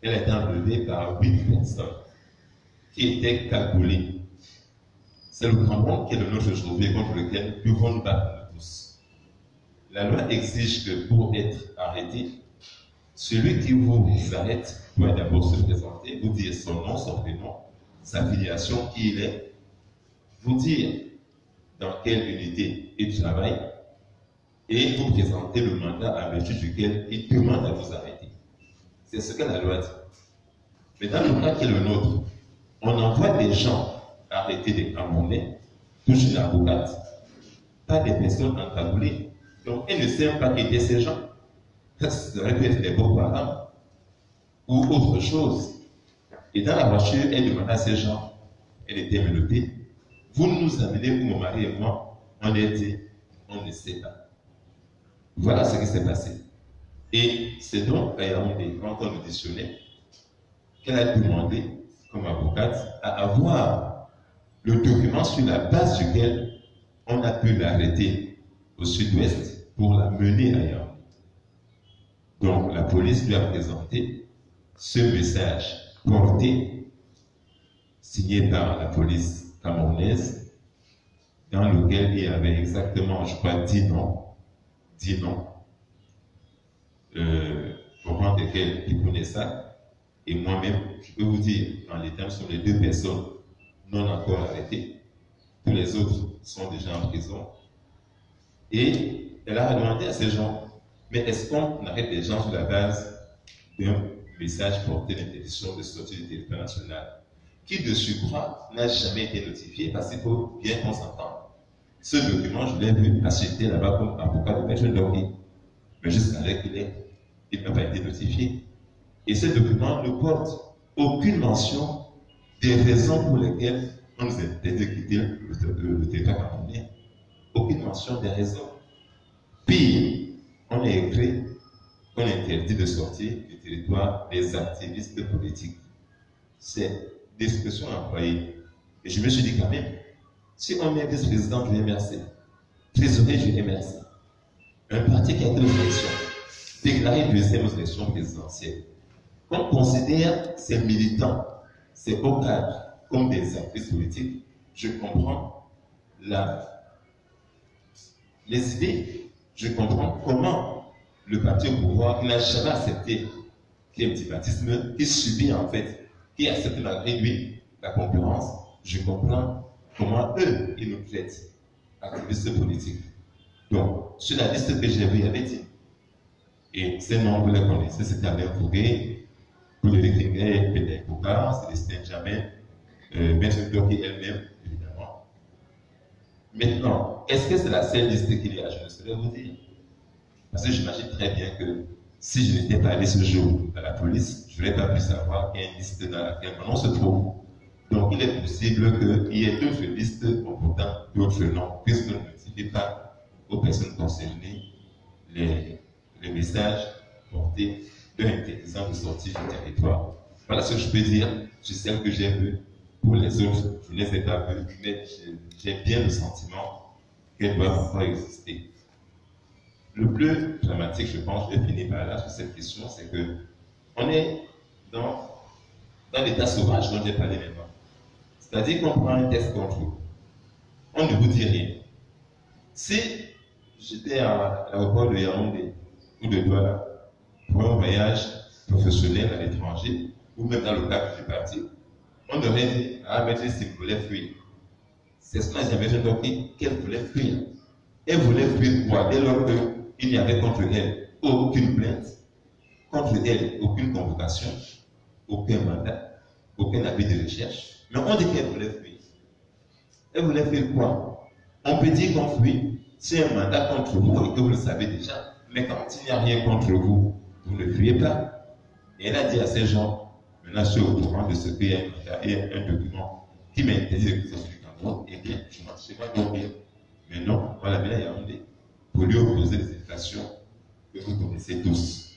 Elle a été enlevée par 8 personnes qui étaient cagoulées. C'est le Cameroun qui est le nôtre aujourd'hui contre lequel nous devons nous battre tous. La loi exige que pour être arrêté, celui qui vous arrête doit d'abord se présenter, vous dire son nom, son prénom, sa filiation, qui il est, vous dire dans quelle unité il travaille et vous présenter le mandat à vertu duquel il demande à vous arrêter. C'est ce que la loi dit. Mais dans le cas qui est le nôtre, on envoie des gens arrêter des Camerounais, toucher la boucate, pas des personnes encagoulées. Donc elle ne sait même pas qui étaient ces gens. Ça aurait pu être des Boko Haram ou autre chose. Et dans la voiture, elle demanda à ces gens, elle était menottée, vous nous amenez où mon mari et moi, on est dit, on ne sait pas. Voilà ce qui s'est passé. Et c'est donc à Yaoundé, quand on auditionnait, qu'elle a demandé, comme avocate, à avoir le document sur la base duquel on a pu l'arrêter au sud-ouest pour la mener à Yaoundé. Donc la police lui a présenté ce message porté, signé par la police camerounaise, dans lequel il y avait exactement, je crois, 10 noms, au rang desquels il prenait ça. Et moi-même, je peux vous dire, dans les termes, sont les 2 personnes non encore arrêtées. Tous les autres sont déjà en prison. Et elle a demandé à ces gens, mais est-ce qu'on arrête les gens sur la base d'un message porté d'interdiction de sortie du territoire national, qui de surcroît n'a jamais été notifié, parce qu'il faut bien qu'on s'entende. Ce document, je l'ai vu acheter là-bas comme avocat de Maître Ndorki, mais jusqu'à l'heure qu'il est, il n'a pas été notifié. Et ce document ne porte aucune mention des raisons pour lesquelles on nous interdit de quitter le territoire camerounais. Aucune mention des raisons. Pire, on a écrit qu'on interdit de sortir du territoire des activistes politiques. C'est l'expression employée. Et je me suis dit quand même, si on est vice-président du MRC, trésorier du MRC, un parti qui a été aux élections, déclaré deuxième aux élections présidentielles, qu'on considère ces militants, ces hauts cadres, comme des activistes politiques, je comprends les idées. Je comprends comment le parti au pouvoir n'a jamais accepté qu'il y ait un multipartisme, qui subit en fait, qui accepte malgré lui la concurrence. Je comprends comment eux, ils nous traitent, activistes politiques. Donc, sur la liste que j'ai vue, il y avait dit. Et ces noms, vous les connaissez, c'était Alain Fouguet, Pauline Kingay, Pétain Bokar, Célestin Jamais, Maître Ndorki elle-même, évidemment. Maintenant, est-ce que c'est la seule liste qu'il y a? Je ne saurais vous dire. Parce que j'imagine très bien que si je n'étais pas allé ce jour à la police, je n'aurais pas pu savoir qu'il y a une liste dans laquelle mon nom se trouve. Donc il est possible qu'il y ait d'autres listes en portant d'autres noms, puisqu'on ne notifie pas aux personnes concernées les messages portés d'un interdisant de sortie du territoire. Voilà ce que je peux dire sur celle que j'ai vue. Pour les autres, je ne les ai pas vues, mais j'ai bien le sentiment qu'elles doivent encore exister. Le plus dramatique, je pense, je vais finir par là sur cette question, c'est que on est dans dans l'état sauvage dont j'ai parlé maintenant. C'est-à-dire qu'on prend un test contre vous. On ne vous dit rien. Si j'étais à l'aéroport de Yaoundé ou de Douala pour un voyage professionnel à l'étranger, ou même dans le cas que je suis parti, on aurait dit, ah, mais s'il voulait fuir. C'est ce que j'avais fait donc, qu'elle voulait fuir. Elle voulait fuir quoi? Dès lors qu'il n'y avait contre elle aucune plainte, contre elle aucune convocation, aucun mandat, aucun avis de recherche. Mais on dit qu'elle voulait fuir. Elle voulait fuir quoi? On peut dire qu'on fuit, c'est un mandat contre vous et que vous le savez déjà. Mais quand il n'y a rien contre vous, vous ne fuyez pas. Et elle a dit à ces gens, maintenant je suis au courant de ce qu'il y a un document qui m'a interdit de sortir du Cameroun, eh bien, je ne sais pas combien. Mais non, on l'a mis à Yaoundé pour lui opposer des infractions que vous connaissez tous.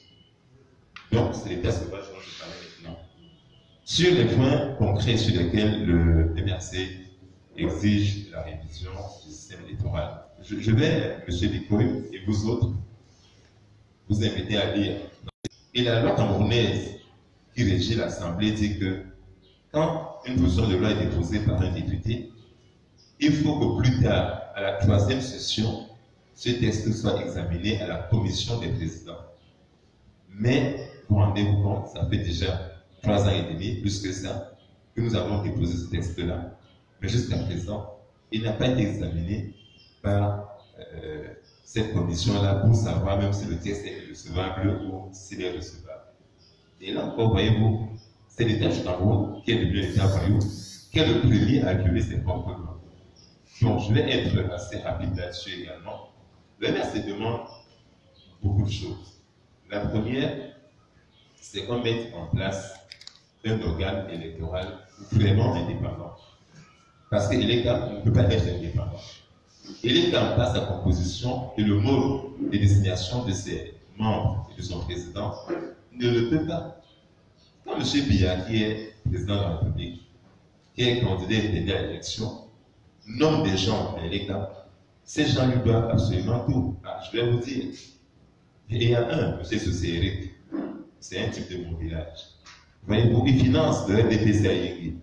Donc, c'est l'état sauvage dont je parlais maintenant. Sur les points concrets sur lesquels le MRC exige la révision du système électoral, je vais, M. Bikoy et vous autres, vous inviter à lire. Et la loi camerounaise qui régit l'Assemblée dit que quand une proposition de loi est déposée par un député, il faut que plus tard, à la 3e session, ce texte soit examiné à la commission des présidents. Mais, vous rendez-vous compte, ça fait déjà 3 ans et demi, plus que ça, que nous avons déposé ce texte-là. Mais jusqu'à présent, il n'a pas été examiné par cette commission-là pour savoir même si le texte est recevable ou s'il est recevable. Et là encore, voyez-vous, c'est l'État du Cameroun qui est devenu l'État voyou, qui est le premier à violer ses propres lois. Donc, je vais être assez rapide là-dessus également. Le MRC demande beaucoup de choses. La première, c'est qu'on mette en place un organe électoral vraiment indépendant. Parce que l'État ne peut pas être indépendant. Et l'État, par sa composition et le mode de désignation de ses membres et de son président, ne le peut pas. Quand M. Biya, qui est président de la République, qui est candidat à l'élection, nomme des gens à l'État, ces gens lui doivent absolument tout. Ah, je vais vous dire. Et il y a un, M. Soussé Eric, c'est un type de mon village. Voyez-vous, il finance le RDPC à Yégué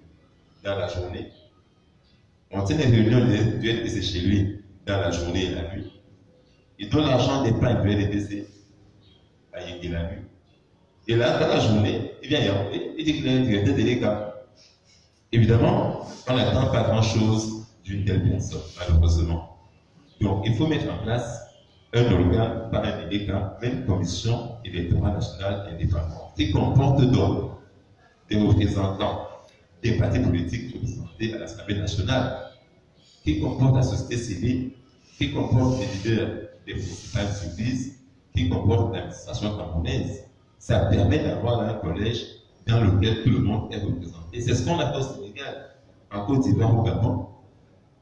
dans la journée. On tient des réunions du RDPC chez lui dans la journée et la nuit. Il donne l'argent d'épargne du RDPC à Yégué la nuit. Et là, dans la journée, il vient Yaoundé, il dit qu'il est directeur de l'État. Évidemment, on n'attend pas grand-chose d'une telle personne, malheureusement. Donc, il faut mettre en place un organe, pas un délégat, mais une commission électorale nationale indépendante qui comporte donc des représentants des partis politiques représentés à l'Assemblée nationale, qui comporte la société civile, qui comporte les leaders des principales églises, qui comporte l'administration camerounaise. Ça permet d'avoir un collège dans lequel tout le monde est représenté. C'est ce qu'on a fait au Sénégal, en Côte d'Ivoire, au Gabon.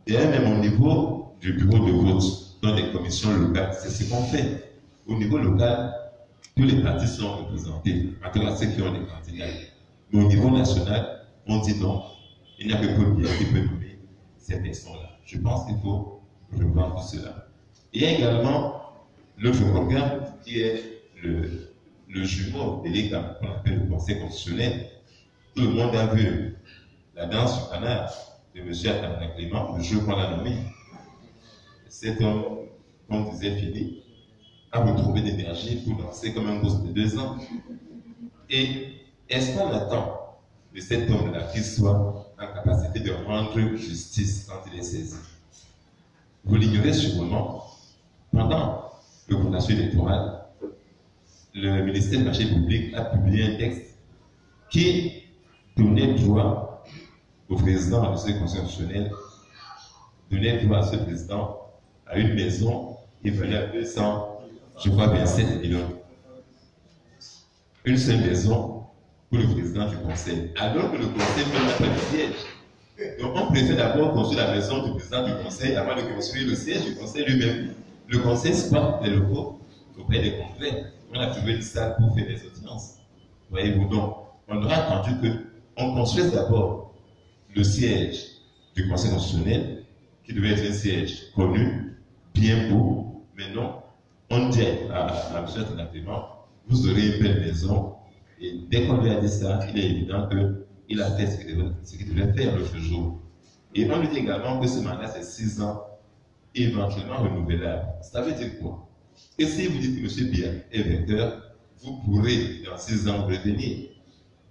Et même au niveau du bureau de vote, dans les commissions locales, c'est ce qu'on fait. Au niveau local, tous les partis sont représentés, en tout cas ceux qui ont des candidats. Mais au niveau national, on dit non, il n'y a que Paul Biya qui peut nommer ces personnes-là. Je pense qu'il faut revoir tout cela. Il y a également l'autre organe qui est le jumeau de l'État, qu'on appelle le Conseil constitutionnel. Tout le monde a vu la danse du canard de M. Atana Clément, le jeu qu'on a nommé. Cet homme, comme disait Philippe, a retrouvé l'énergie pour danser comme un gosse de 2 ans. Et est-ce qu'on attend de cet homme-là qu'il soit en capacité de rendre justice quand il est saisi? Vous l'ignorez sûrement. Pendant le contentieux électoral, le ministère du Marché public a publié un texte qui donnait droit au président de ce conseil constitutionnel, donnait droit à ce président à une maison qui valait à 200, je crois bien 7 millions. Une seule maison pour le président du conseil, alors que le conseil peut mettre le siège. Donc on préfère d'abord construire la maison du président du conseil avant de construire le siège du conseil lui-même. Le conseil squatte les locaux auprès des congrès. On a trouvé une salle pour faire des audiences. Voyez-vous donc, on aura attendu qu'on construise d'abord le siège du conseil constitutionnel, qui devait être un siège connu, bien beau, mais non, on dit à M. Atana Clément, vous aurez une belle maison, et dès qu'on lui a dit ça, il est évident que Il a fait ce qu'il devait faire l'autre jour. Et on lui dit également que ce mandat, c'est 6 ans, éventuellement renouvelable. Ça veut dire quoi? Et si vous dites que M. Biya est vainqueur, vous pourrez, dans 6 ans, revenir.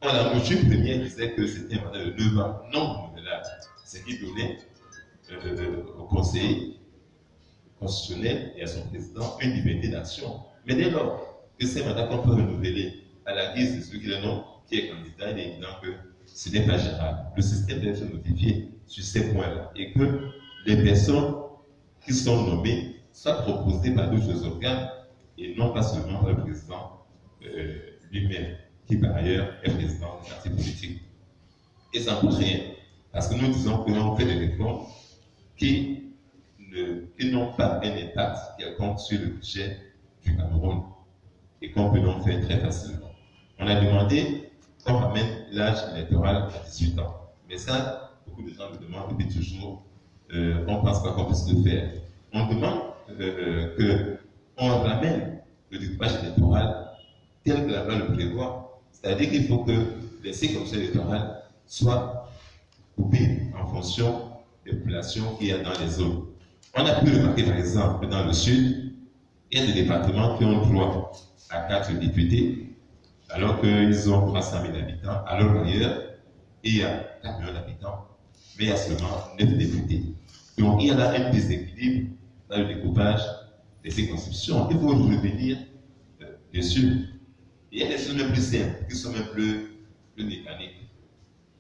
La mesure première disait que c'était un mandat de 9 ans non renouvelable, ce qui donnait au conseiller constitutionnel et à son président une liberté d'action. Mais dès lors que ces mandats qu'on peut renouveler à la guise de celui qui est candidat, il est évident que ce n'est pas gérable. Le système doit être notifié sur ces points-là et que les personnes qui sont nommées soient proposées par d'autres organes et non pas seulement par le président lui-même, qui par ailleurs est président du parti politique. Et ça ne coûte rien, parce que nous disons que l'on fait des réformes qui n'ont pas un impact quelconque sur le budget du Cameroun et qu'on peut donc faire très facilement. On a demandé qu'on ramène l'âge électoral à 18 ans. Mais ça, beaucoup de gens me demandent depuis toujours, on ne pense pas qu'on puisse le faire. On demande qu'on ramène le découpage électoral tel que la loi le prévoit. C'est-à-dire qu'il faut que les circonscriptions électorales soient coupées en fonction des populations qu'il y a dans les zones. On a pu remarquer par exemple que dans le sud, il y a des départements qui ont droit à 4 députés, alors qu'ils ont 300 000 habitants, alors qu'ailleurs, il y a 4 millions d'habitants, mais il y a seulement 9 députés. Donc il y a là un déséquilibre dans le découpage des circonscriptions. Il faut revenir dessus. Il y a des choses même plus simples, qui sont même plus mécaniques.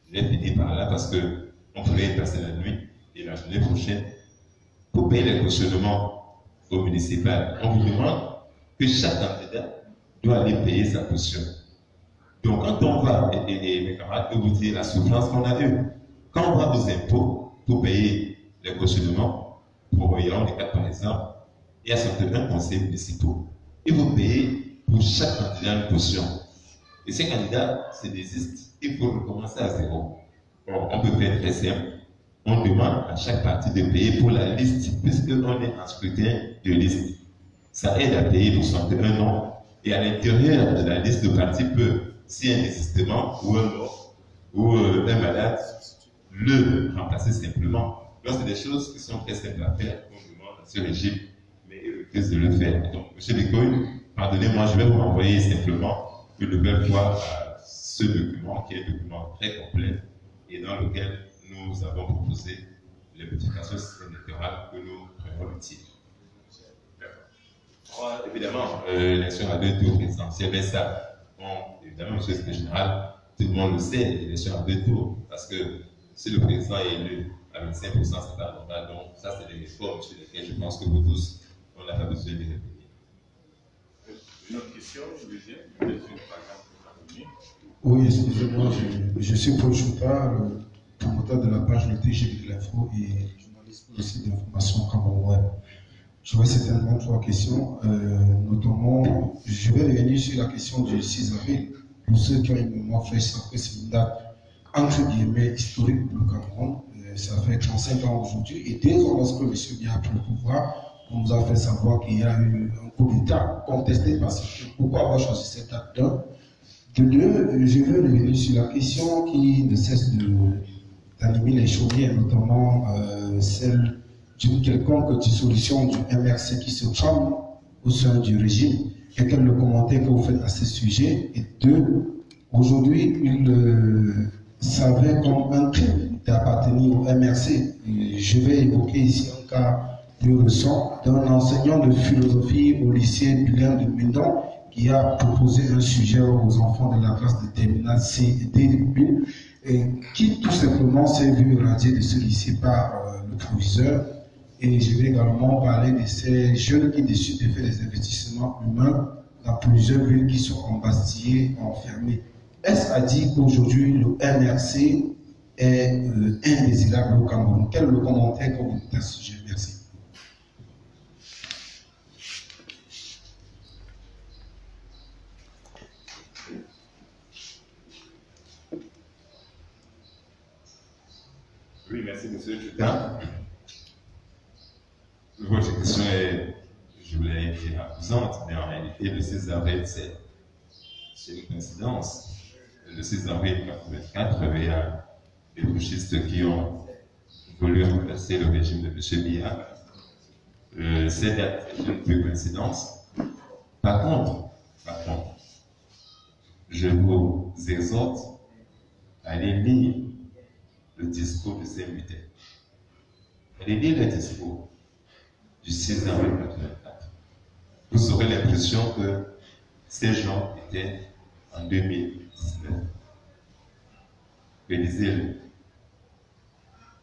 Je vais finir par là parce qu'on pourrait passer la nuit et la journée prochaine pour payer les cautionnements au municipal. On vous demande que chaque candidat doit aller payer sa caution. Donc quand on va, et mes camarades peuvent vous dire la souffrance qu'on a eue, quand on va aux impôts pour payer les cautionnements, pour Yaoundé des cas par exemple, il y a certains conseils municipaux. Et vous payez pour chaque candidat une caution. Et ces candidats se désistent. Il faut recommencer à zéro. Bon, on peut faire très simple. On demande à chaque parti de payer pour la liste, puisqu'on est en scrutin de liste. Ça aide à payer pour 61 ans. Et à l'intérieur de la liste de partis peut, s'il y a un désistement ou un mort ou un malade, le remplacer simplement. Donc, c'est des choses qui sont très simples à faire. On demande à ce régime, mais il refuse de le faire. Donc, M. Decoy, pardonnez-moi, je vais vous envoyer simplement une nouvelle fois ce document, qui est un document très complet et dans lequel nous avons proposé les modifications électorales que nous prenons utile. Évidemment, l'élection à 2 tours présidentielle, mais ça, évidemment, M. le Général, tout le monde le sait, l'élection à 2 tours, parce que si le président est élu à 25%, c'est pas normal. Donc, ça, c'est des réformes sur lesquelles je pense que vous tous, on n'a pas besoin de revenir. Une autre question, deuxième. Oui, excusez-moi, je suis Paul Choupa, le promoteur de la page Le TG de l'Info et journaliste pour le site d'information Cameroun Web. J'aurais certainement 3 questions, notamment, je vais revenir sur la question du 6 avril. Pour ceux qui ont une mémoire fraîche, savent que c'est une date entre guillemets historique pour le Cameroun. Ça fait 35 ans aujourd'hui, et dès lorsque M. Biya a pris le pouvoir, on nous a fait savoir qu'il y a eu un coup d'État contesté par certains. Pourquoi avoir choisi cette date-là? De deux, je veux revenir sur la question qui ne cesse d'animer les chaumières, notamment celle d'une quelconque dissolution du MRC qui se trame au sein du régime. Quel est le commentaire que vous faites à ce sujet? Et deux, aujourd'hui, il savait comme un crime d'appartenir au MRC. Et je vais évoquer ici un cas plus récent d'un enseignant de philosophie au lycée Bulin de Mindon qui a proposé un sujet aux enfants de la classe de terminale C et D, et qui tout simplement s'est vu radier de ce lycée par le proviseur. Et je vais également parler de ces jeunes qui décident de faire des investissements humains dans plusieurs villes qui sont embastillées, enfermées. Est-ce à dire qu'aujourd'hui le MRC est indésirable au Cameroun? Quel est le commentaire que vous dites à ce sujet? Merci. Oui, merci, monsieur Chuta. Votre question est, je voulais dire, amusante, mais en réalité, le 16 avril, c'est une coïncidence. le 6 avril 1984, il y a des putschistes qui ont voulu remplacer le régime de M. Biya. Cette date est une pure coïncidence. Par contre, je vous exhorte à aller lire le discours de ces militaires. Allez lire le discours du 6 avril 1984. Vous aurez l'impression que ces gens étaient en 2019. Relisez-le.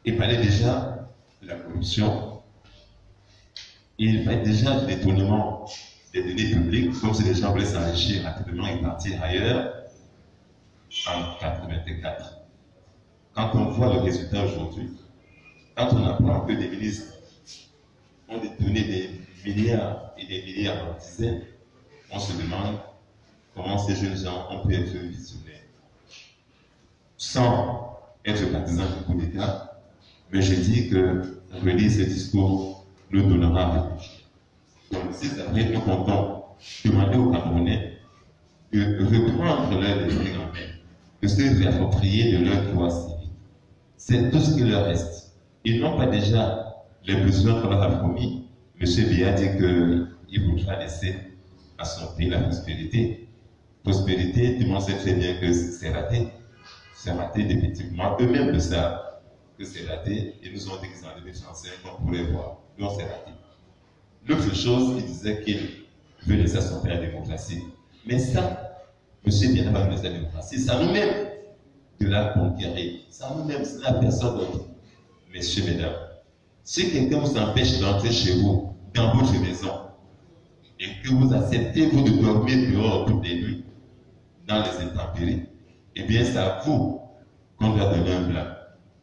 Il parlait déjà de la corruption. Il parlait déjà de détournement des données publiques, comme si les gens voulaient s'enrichir rapidement et partir ailleurs en 1984. Quand on voit le résultat aujourd'hui, quand on apprend que des ministres ont détourné des milliards et des milliards en dizaines, on se demande comment ces jeunes gens ont pu être visionnaires. Sans être partisan du coup d'État, mais je dis que relire ce discours nous donnera réfléchir. Donc, le 6 avril, nous comptons demander aux Camerounais de reprendre leur destin en main, de se réapproprier de leurs droits civiques. C'est tout ce qui leur reste. Ils n'ont pas déjà les besoins qu'on leur a promis. M. Biya dit qu'il voudra laisser à son pays la prospérité. Prospérité, tout le monde sait très bien que c'est raté. C'est raté définitivement. Eux-mêmes le savent que c'est raté. Ils nous ont dit qu'ils en 2035, on pourrait voir. Non, c'est raté. L'autre chose, il disait qu'il veut laisser à son pays la démocratie. Mais ça, M. Biya n'a pas laissé la démocratie. Ça nous-mêmes de la conquérir. Ça nous-mêmes, c'est la personne d'autre. Messieurs, mesdames, si quelqu'un vous empêche d'entrer chez vous, dans votre maison, et que vous acceptez vous de dormir dehors toutes les nuits, dans les intempéries, eh bien c'est à vous qu'on doit donner un blanc.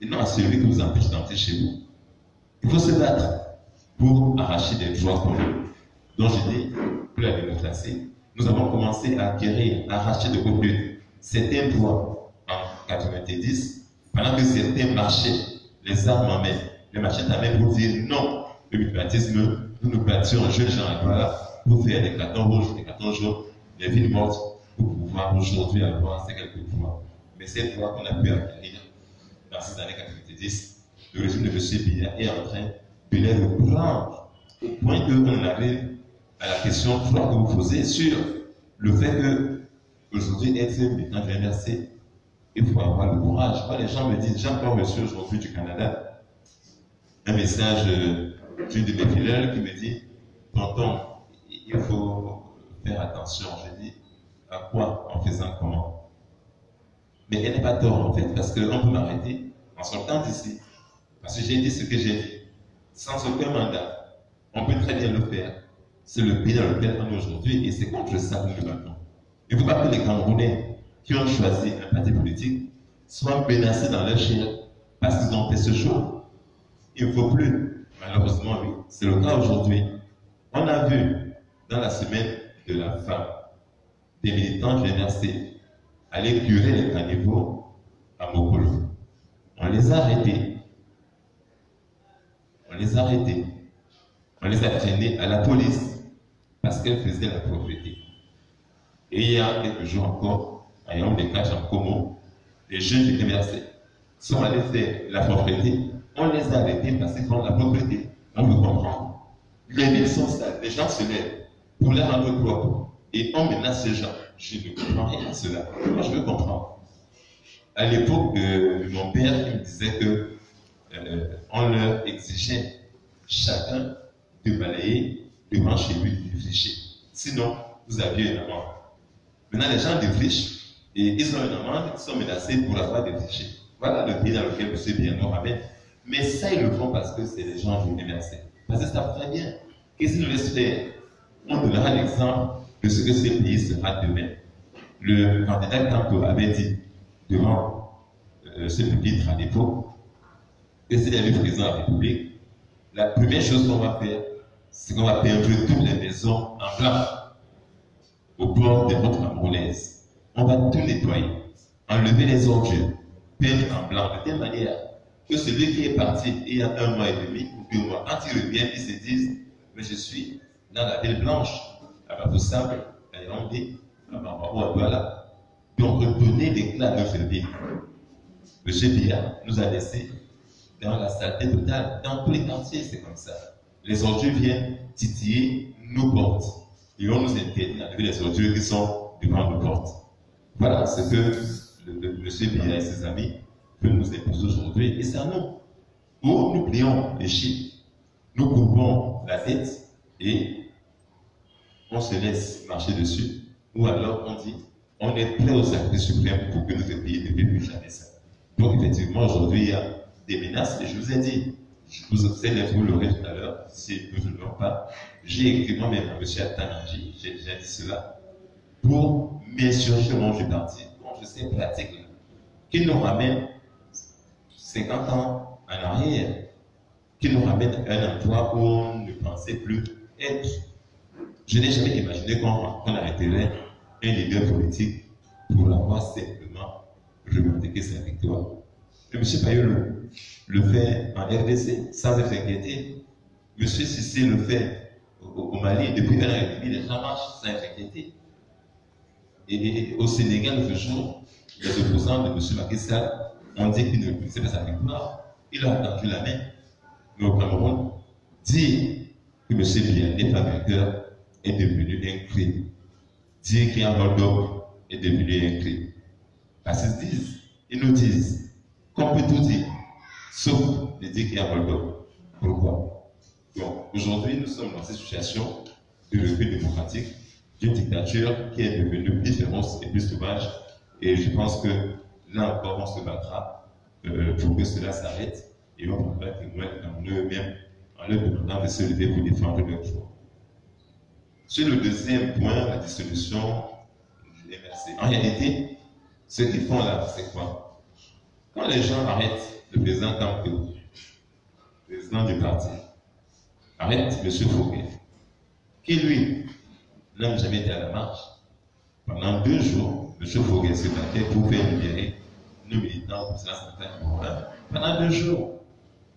Et non à celui qui vous empêche d'entrer chez vous. Il faut se battre pour arracher des droits pour nous. Donc je dis, pour la démocratie, nous avons commencé à acquérir, à arracher de plus certains droits en 90, pendant que certains marchaient les armes en main, les machettes en main pour dire non, le militantisme, nous nous battions jeunes gens à gloire pour faire des cartons rouges, des cartons jaunes, des villes mortes, pour pouvoir aujourd'hui avoir ces quelques droits. Mais ces droits qu'on a pu acquérir dans ces années 90, le régime de M. Biya est en train de les reprendre au point qu'on arrive à la question 3 que vous posez sur le fait que aujourd'hui être militant du MRC, il faut avoir le courage. Moi, les gens me disent, j'ai encore reçu aujourd'hui du Canada un message d'une de mes fidèles qui me dit, tonton, il faut faire attention. Je dis, à quoi? En faisant comment? Mais elle n'est pas tort en fait, parce qu'on peut m'arrêter en sortant d'ici. Parce que j'ai dit ce que j'ai dit, sans aucun mandat. On peut très bien le faire. C'est le pays dans lequel on est aujourd'hui et c'est contre ça que nous nous battons. Il ne faut pas que les Camerounais qui ont choisi un parti politique soient menacés dans leur chair parce qu'ils ont fait ce choix. Il ne faut plus, malheureusement, oui. C'est le cas aujourd'hui. On a vu dans la semaine de la femme des militants du MRC aller curer les caniveaux à Mokolo. On les a arrêtés. On les a arrêtés. On les a traînés à la police parce qu'elle faisait la propriété. Et il y a quelques jours encore, à Yaoundé en Como, les jeunes du MRC sont allés faire la propriété. On les a arrêtés parce qu'ils font la propriété. On veut comprendre. Les villes sont sales, les gens se lèvent pour les rendre propres. Et on menace ces gens. Je ne comprends rien à cela. Moi, je veux comprendre. À l'époque de mon père, il me disait que on leur exigeait chacun de balayer devant chez lui, de défricher. Sinon, vous aviez une amende. Maintenant, les gens défrichent et ils ont une amende, ils sont menacés pour avoir défriché. Voilà le pays dans lequel M. Biya nous ramène. Mais ça, ils le font parce que c'est les gens du MRC. Parce que ça très bien. Qu'est-ce qu'ils nous laissent faire? On donnera l'exemple de ce que ce pays sera demain. Le candidat Kanto avait dit devant ce pupitre à l'époque que s'il est le président de la République, la première chose qu'on va faire, c'est qu'on va peindre toutes les maisons en blanc au bord des routes camerounaises. On va tout nettoyer, enlever les ordures, peindre en blanc de telle manière que celui qui est parti il y a 1 mois et demi ou 2 mois, quand il revient, il se dise, mais je suis dans la ville blanche, à Bafoussable, à Yaoundé, à Bambao, à Douala. Donc, redonner l'éclat à notre vie. M. Biya nous a laissé dans la saleté totale. Dans tous les quartiers, c'est comme ça. Les ordures viennent titiller nos portes. Et on nous interdit d'enlever les ordures qui sont devant nos portes. Voilà ce que M. Biya et ses amis peuvent nous imposer aujourd'hui. Et c'est à nous. Ou nous plions les chiffres, nous courbons la tête et on se laisse marcher dessus. Ou alors on dit, on est prêt au sacrifice suprême pour que notre pays ne vive plus jamais ça. Donc effectivement, aujourd'hui, il y a des menaces, et je vous ai dit, je vous ai vous l'aurez tout à l'heure, si nous ne l'aurons pas, j'ai écrit moi-même à M. Atananji, j'ai déjà dit cela, pour m'insurger au nom du parti, contre ces pratiques-là, qui nous ramènent 50 ans en arrière, qui nous ramènent à un endroit où on ne pensait plus être. Je n'ai jamais imaginé qu'on arrêterait un leader politique pour avoir simplement revendiqué sa victoire. Et M. Payolo le fait en RDC sans être inquiété. M. Sissé le fait au Mali depuis un an et demi, les gens marchent sans être inquiétés. Et au Sénégal, le jour, les opposants de M. Macky Sall ont dit qu'il ne connaissait pas sa victoire. Il a tendu la main. Mais au Cameroun, dire que M. Biya n'est pas vainqueur est devenu un crime. Dire qu'il y a un hold-up est devenu un crime. Parce qu'ils nous disent qu'on peut tout dire, sauf de dire qu'il y a un hold-up. Pourquoi? Donc, aujourd'hui, nous sommes dans cette situation de recul démocratique, d'une dictature qui est devenue plus féroce et plus sauvage. Et je pense que là encore, on se battra pour que cela s'arrête. Et on prendra témoin en eux-mêmes, en leur demandant de se lever pour défendre leur foi. Sur le deuxième point, la dissolution du MRC. En réalité, ce qu'ils font là, c'est quoi? Quand les gens arrêtent le président Kamto, le président du parti, arrête M. Fouquet, qui lui n'a jamais été à la marche. Pendant 2 jours, M. Fouquet se battait pour faire libérer nos militants pour cela certains. Pendant 2 jours,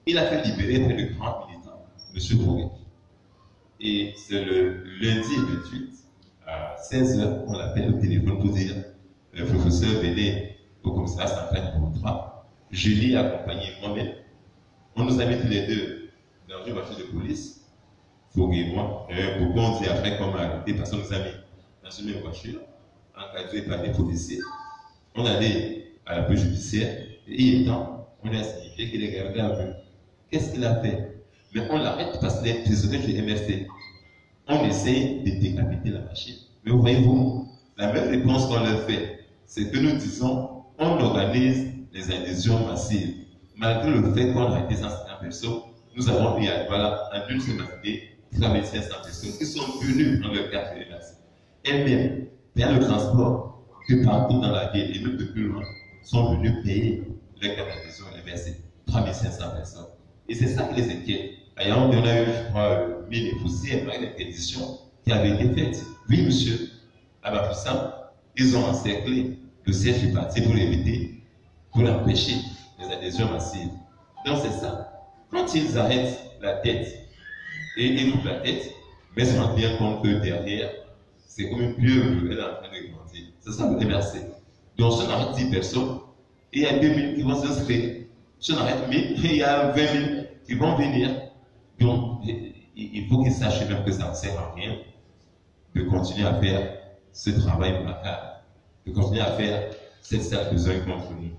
il a fait libérer près de 30 militants, M. Fouquet. Et c'est le lundi 28 à 16h qu'on l'appelle au téléphone pour dire le professeur venait au commissariat central numéro 3. Je l'ai accompagné moi-même. On nous a mis tous les deux dans une voiture de police, Fouquet et moi. Beaucoup on dit après qu'on m'a arrêté parce qu'on nous a mis dans une même voiture, encadré par des policiers. On allait à la police judiciaire et il est temps, on lui a signifié qu'il est gardé à vue. Qu'est-ce qu'il a fait? Mais on l'arrête parce qu'il est prisonnier du MRC. On essaie de décapiter la machine. Mais voyez-vous, la même réponse qu'on leur fait, c'est que nous disons, on organise les adhésions massives. Malgré le fait qu'on a été 150 personnes, nous avons eu voilà, en une semaine 3500 personnes qui sont venues dans le cadre de MRC. Et même, il y a le transport que partout dans la ville, et même de plus loin, sont venus payer les cartes d'adhésion à MRC. 3500 personnes. Et c'est ça qui les inquiète. D'ailleurs, on a eu, je crois, 1000 et poussières avec des pétitions qui avaient été faites. Oui, monsieur, à Bafoussam, ils ont encerclé le siège du parti pour éviter, pour empêcher les adhésions massives. Donc c'est ça. Quand ils arrêtent la tête et ils coupent la tête, mais se rendent bien compte que derrière, c'est comme une pieuvre, elle est en train de grandir. C'est ça le MRC. Donc si on arrête 10 personnes, il y a 2000 qui vont s'inscrire. Si on arrête 1000, il y a 20 000 qui vont venir. Donc, il faut qu'ils sachent même que ça ne sert à rien de continuer à faire ce travail macabre, de continuer à faire cette sale besoin contre nous.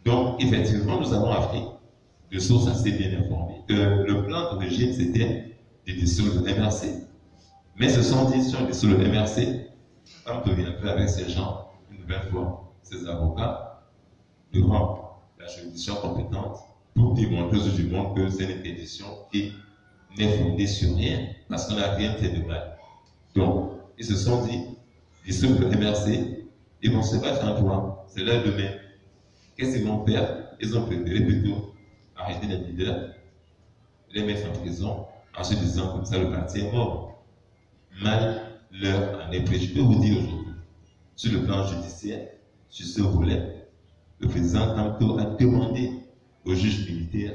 Donc, effectivement, nous avons appris de sources assez bien informées que le plan d'origine, c'était de dissoudre le MRC. Mais ce sont dit sur dissoudre le MRC, comme on reviendrait avec ces gens, une nouvelle fois, ces avocats, devant la juridiction compétente, pour démontrer aux du monde que c'est une pétition qui n'est fondée sur rien, parce qu'on n'a rien fait de mal. Donc, ils se sont dit, dissoudre le MRC, ils vont se battre en droit, c'est leur domaine. Qu'est-ce qu'ils vont faire? Ils ont préféré plutôt arrêter les leaders, les mettre en prison, en se disant comme ça le parti est mort. Mal leur en est pris. Je peux vous dire aujourd'hui, sur le plan judiciaire, sur ce volet, le président Kamto a demandé au juge militaire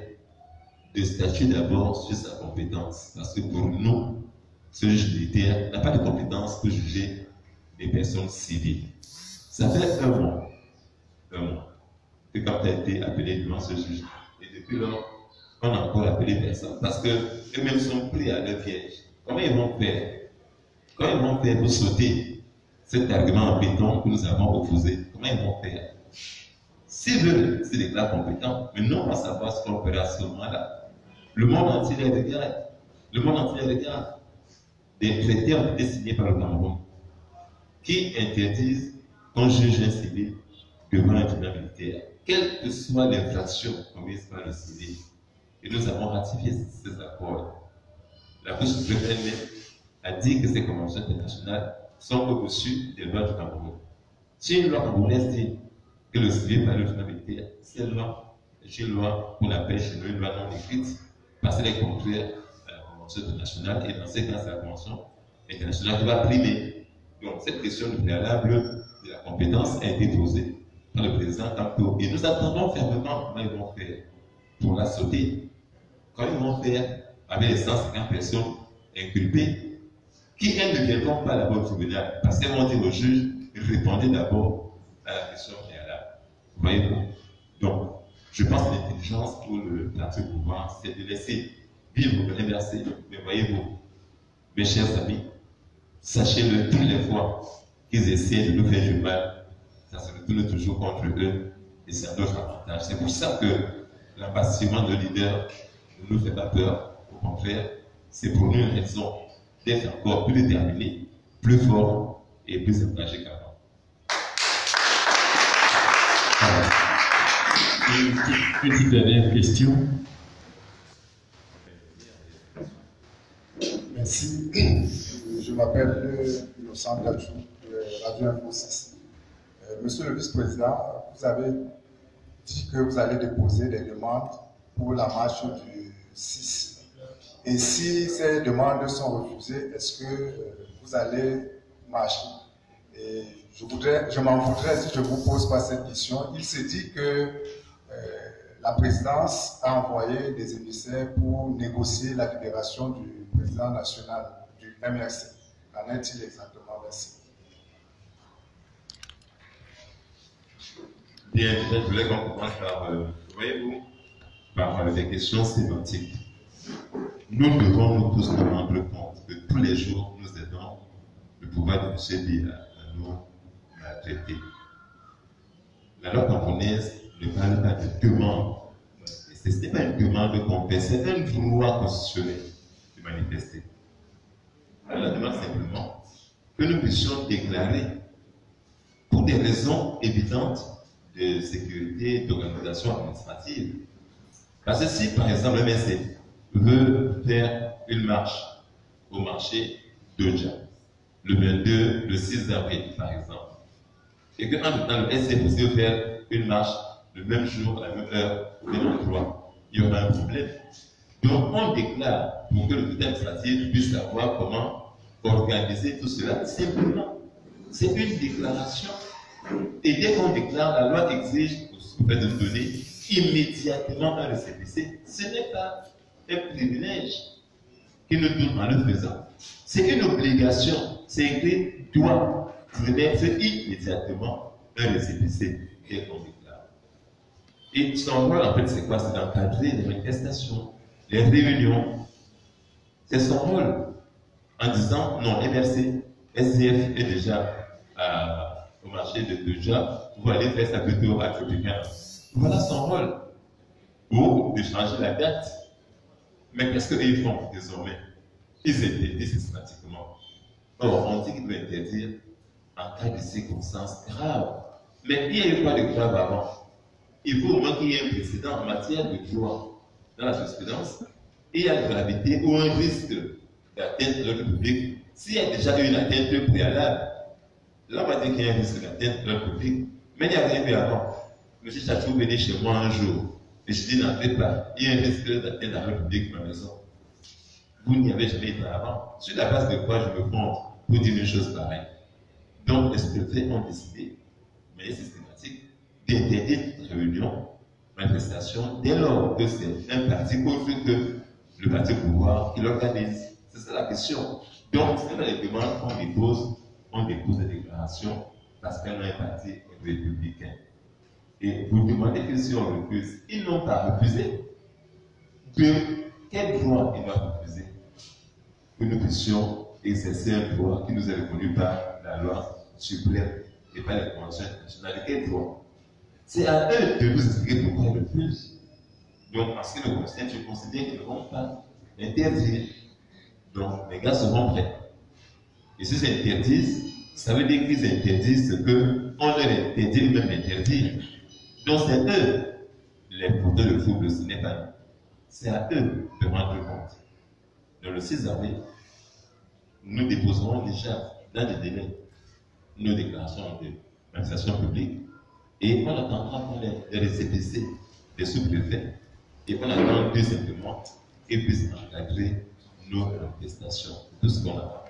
de statuer d'abord sur sa compétence. Parce que pour nous, ce juge militaire n'a pas de compétence pour juger des personnes civiles. Ça fait un mois que quand tu as été appelé devant ce juge, et depuis lors, on n'a encore appelé personne, parce qu'eux-mêmes sont pris à leur piège. Comment ils vont faire? Comment ils vont faire pour sauter cet argument en béton que nous avons opposé? Comment ils vont faire? S'ils veulent se déclarent compétents, mais nous, on va savoir ce qu'on fera à ce moment-là. Le monde entier les regarde. Le monde entier les regarde. Des traités ont été signés par le Cameroun qui interdisent qu'on juge un civil devant un tribunal militaire, quelle que soit l'infraction commise par le civil. Et nous avons ratifié ces accords. La Cour suprême elle-même a dit que ces conventions internationales sont au-dessus des lois du Cameroun. Si une loi camerounaise dit que le civil par le tribunal militaire, cette loi est une loi qu'on appelle chez nous une loi non écrite, parce qu'elle est contraire à la Convention internationale, et dans ces cas, c'est la Convention internationale qui va primer. Donc, cette question du préalable de la compétence a été posée par le président Campo. Et nous attendons fermement comment ils vont faire pour la sauter. Comment ils vont faire avec les 150 personnes inculpées qui, elles, ne viendront pas d'abord au tribunal, parce qu'elles vont dire au juge, répondez d'abord à la question préalable. Voyez-vous? Donc, je pense que l'intelligence pour le parti au pouvoir, c'est de laisser vivre le MRC. Mais voyez-vous, mes chers amis, sachez-le, toutes les fois qu'ils essaient de nous faire du mal, ça se retourne toujours contre eux et c'est à notre avantage. C'est pour ça que l'embastiment de leader ne nous fait pas peur. Au contraire, c'est pour nous une raison d'être encore plus déterminés, plus forts et plus engagés qu'avant. Une toute dernière question. Merci. Je m'appelle Innocent Gadjou, de Radio Info 6. Monsieur le vice-président, vous avez dit que vous allez déposer des demandes pour la marche du 6. Et si ces demandes sont refusées, est-ce que vous allez marcher? Et je m'en voudrais si je ne vous pose pas cette question. Il se dit que la présidence a envoyé des émissaires pour négocier la libération du président national du MRC. Qu'en est-il exactement? Merci. Bien, je voulais qu'on commence par, voyez-vous, par des questions sémantiques. Nous devons nous tous nous rendre compte que tous les jours, nous aidons le pouvoir de M. Biya à nous traiter. La loi camerounaise ne parle pas de demande. Ce n'est pas une demande qu'on fait, c'est un droit constitutionnel de manifester. Alors, la demande simplement que nous puissions déclarer, pour des raisons évidentes de sécurité, d'organisation administrative. Parce que si, par exemple, le MSC veut faire une marche au marché d'Odja, le 22, le 6 avril, par exemple, et qu'en même temps, le MSC est possible de faire une marche le même jour, à la même heure, au même endroit, il y aura un problème. Donc, on déclare pour que l'autorité administrative puisse savoir comment organiser tout cela. Simplement, c'est une déclaration. Et dès qu'on déclare, la loi exige au fait de donner immédiatement un récépissé. Ce n'est pas un privilège qui nous donne en le faisant. C'est une obligation. C'est écrit doit remettre immédiatement un récépissé dès qu'on déclare. Et son rôle, en fait, c'est quoi? C'est d'encadrer les manifestations, les réunions. C'est son rôle. En disant, non, MRC, SDF est déjà au marché de Doja, vous allez faire ça plutôt à Tropicana. Voilà son rôle. Ou de changer la date. Mais qu'est-ce qu'ils font désormais? Ils interdisent systématiquement. Or, on dit qu'ils doivent interdire en cas de circonstances graves. Mais il y a eu quoi de grave avant? Il faut au moins qu'il y ait un précédent en matière de droit dans la jurisprudence. Et il y a une gravité ou un risque d'atteinte à l'ordre public. S'il y a déjà eu une atteinte préalable, là, on va dire qu'il y a un risque d'atteinte à l'ordre public. Mais il n'y a rien eu avant. M. Chatou venait chez moi un jour. Et je dis, n'entrez pas. Il y a un risque d'atteinte à l'ordre public, ma maison. Vous n'y avez jamais été avant. Sur la base de quoi je me fonde pour dire une chose pareille. Donc, les préfets ont décidé, de manière systématique, d'interdire toute réunion, manifestation, dès lors que c'est un parti autre que le parti au pouvoir qui l'organise. C'est ça la question. Donc, c'est dans les demandes qu'on dépose des déclarations parce qu'on a un parti républicain. Et vous demandez que si on refuse, ils n'ont pas refusé. De quel droit ils doivent refuser? Que nous puissions exercer un droit qui nous est reconnu par la loi suprême et par les conventions internationales. De quel droit? C'est à eux de nous expliquer pourquoi ils refusent. Donc, en ce qui me concerne, je considère qu'ils ne vont pas interdire. Donc, les gars seront prêts. Et si ils interdisent, ça veut dire qu'ils interdisent ce qu'on leur interdit même d'interdire. Donc, c'est eux les porteurs de troubles, ce n'est pas nous. C'est à eux de rendre compte. Dans le 6 avril, nous déposerons déjà dans des délais nos déclarations de manifestation publique et on attendra pour les récépissés des sous-préfets et on attend 2 simplement qu'ils puissent encadrer nos manifestations, tout ce qu'on a.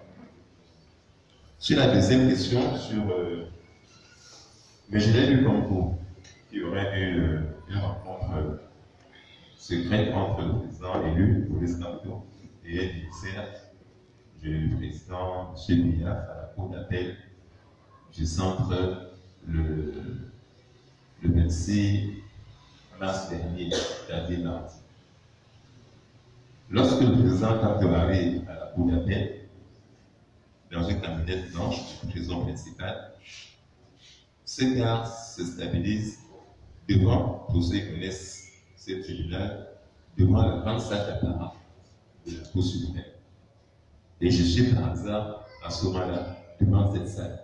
Sur la deuxième question, mais je l'ai lu comme vous, qu'il y aurait eu une rencontre secrète entre le président élu, Maurice Kamto, et l'émissaire du président M. Biaf à la cour d'appel du centre le 26 mars dernier, c'est-à-dire mardi. Lorsque le président Kamto arrive à la cour d'appel, dans une camionnette blanche du président principal, ce gars se stabilise devant, pour ceux qui connaissent ce tribunal, devant la grande salle d'apparat de la Cour suprême. Et je suis par hasard, à ce moment-là, devant cette salle.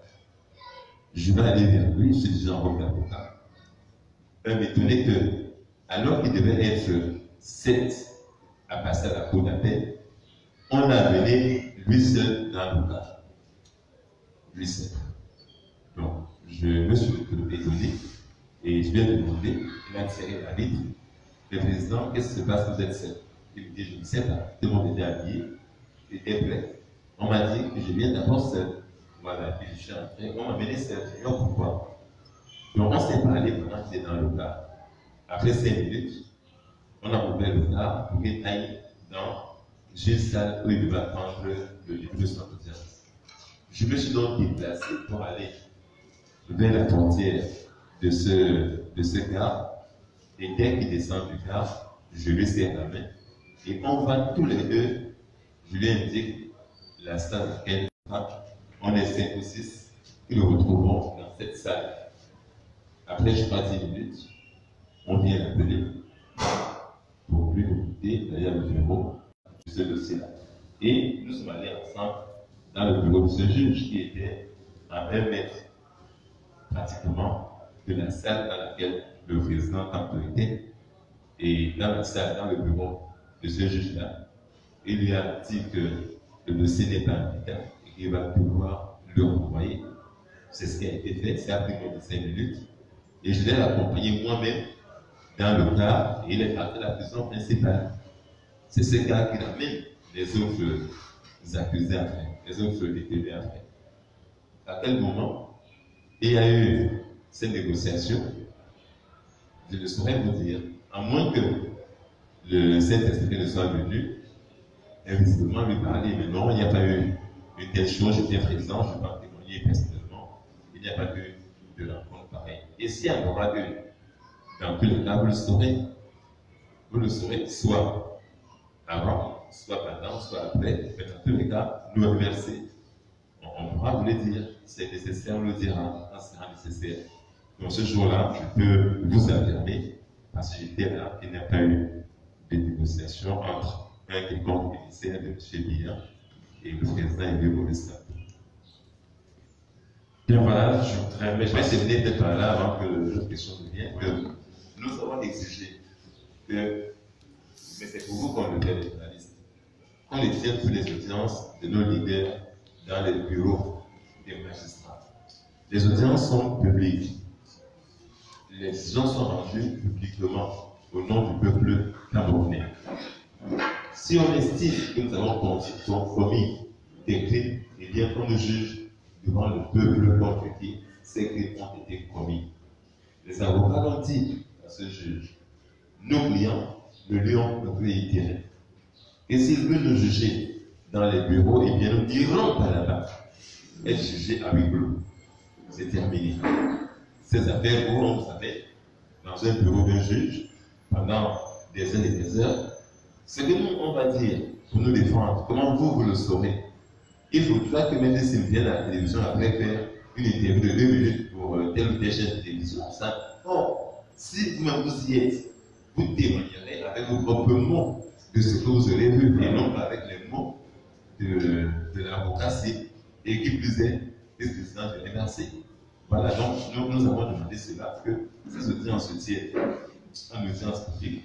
Je vais aller vers lui, je suis déjà en robe d'avocat. M'étonner que, alors qu'il devait être 7 à passer à la cour d'appel, on a amené lui seul dans le cas. Lui seul. Donc, je me suis étonné et je lui ai demandé, il m'a tiré la vitre. Le président, qu'est-ce qui se passe, vous êtes seul? Il me dit, je ne sais pas. Tout le monde était habillé, était prêt. On m'a dit que je viens d'abord seul. Voilà, puis je suis rentré. On m'a amené seul. Je dis, pourquoi? Donc, on s'est parlé pendant qu'il était dans le car. Après 5 minutes, on a ouvert le car pour qu'il aille dans une salle où il devait attendre le début de son audience. Je me suis donc déplacé pour aller vers la portière de ce car. Et dès qu'il descend du car, je lui serre la main. Et on va tous les deux, je lui indique la salle dans laquelle on est 5 ou 6 qui nous retrouvons dans cette salle. Après, je crois 10 minutes, on vient l'appeler pour lui écouter d'ailleurs le bureau de ce dossier-là. Et nous sommes allés ensemble dans le bureau de ce juge qui était à 1 mètre pratiquement de la salle dans laquelle le président Kamto était. Et dans la salle, dans le bureau de ce juge-là, il lui a dit que le dossier n'est pas un état et qu'il va pouvoir le renvoyer. C'est ce qui a été fait, ça a pris moins de 5 minutes. Et je l'ai accompagné moi-même dans le cas et il est parti à la prison principale. C'est ce cas qui amène les autres accusés après, les autres détenus après. À quel moment il y a eu cette négociation? Je ne saurais vous dire, à moins que le Saint-Esprit ne soit venu invisiblement lui parler, mais non, il n'y a pas eu une telle chose, j'étais présent, je peux en témoigner personnellement, il n'y a pas eu de rencontre pareille. Et s'il y en aura eu, dans tous les cas, vous le saurez soit avant, soit pendant, soit après, mais dans tous les cas, nous remercier. On pourra vous le dire, c'est nécessaire, on le dira, quand ce sera nécessaire. Donc ce jour-là, je peux vous affirmer, parce que j'étais là, qu'il n'y a pas eu de négociation entre un quelconque émissaire de M. Biya et le président élu Maurice Kamto. Bien voilà, je voudrais... Mais je vais terminer peut-être par là avant que l'autre question ne vienne. Que nous avons exigé que, mais c'est pour vous qu'on le fait les journalistes, qu'on les tienne sous les audiences de nos leaders dans les bureaux des magistrats. Les audiences sont publiques. Les décisions sont rendues publiquement au nom du peuple camerounais. Si on estime que nous avons commis des crimes, eh bien qu'on nous juge devant le peuple contre qui ces crimes ont été commis. Les avocats l'ont dit à ce juge. Nos clients ne lui ont réitéré. Et s'il veut nous juger dans les bureaux, eh bien nous n'irons pas là-bas. Être jugés à huis clos. c'est terminé. Ces affaires où on vous savez, dans un bureau d'un juge, pendant des heures et des heures, ce que nous, on va dire pour nous défendre, comment vous le saurez. Il faudra que même s'ils viennent à la télévision après faire une interview de 2 minutes pour telle ou telle chaîne de télévision, ça. Or, si vous-même vous y êtes, vous témoignerez avec vos propres mots de ce que vous aurez vu et non pas avec les mots de l'avocatcie et qui plus est, des présidents de l'MRC. Voilà, donc nous avons demandé cela, que ces audiences se tiennent en audience publique,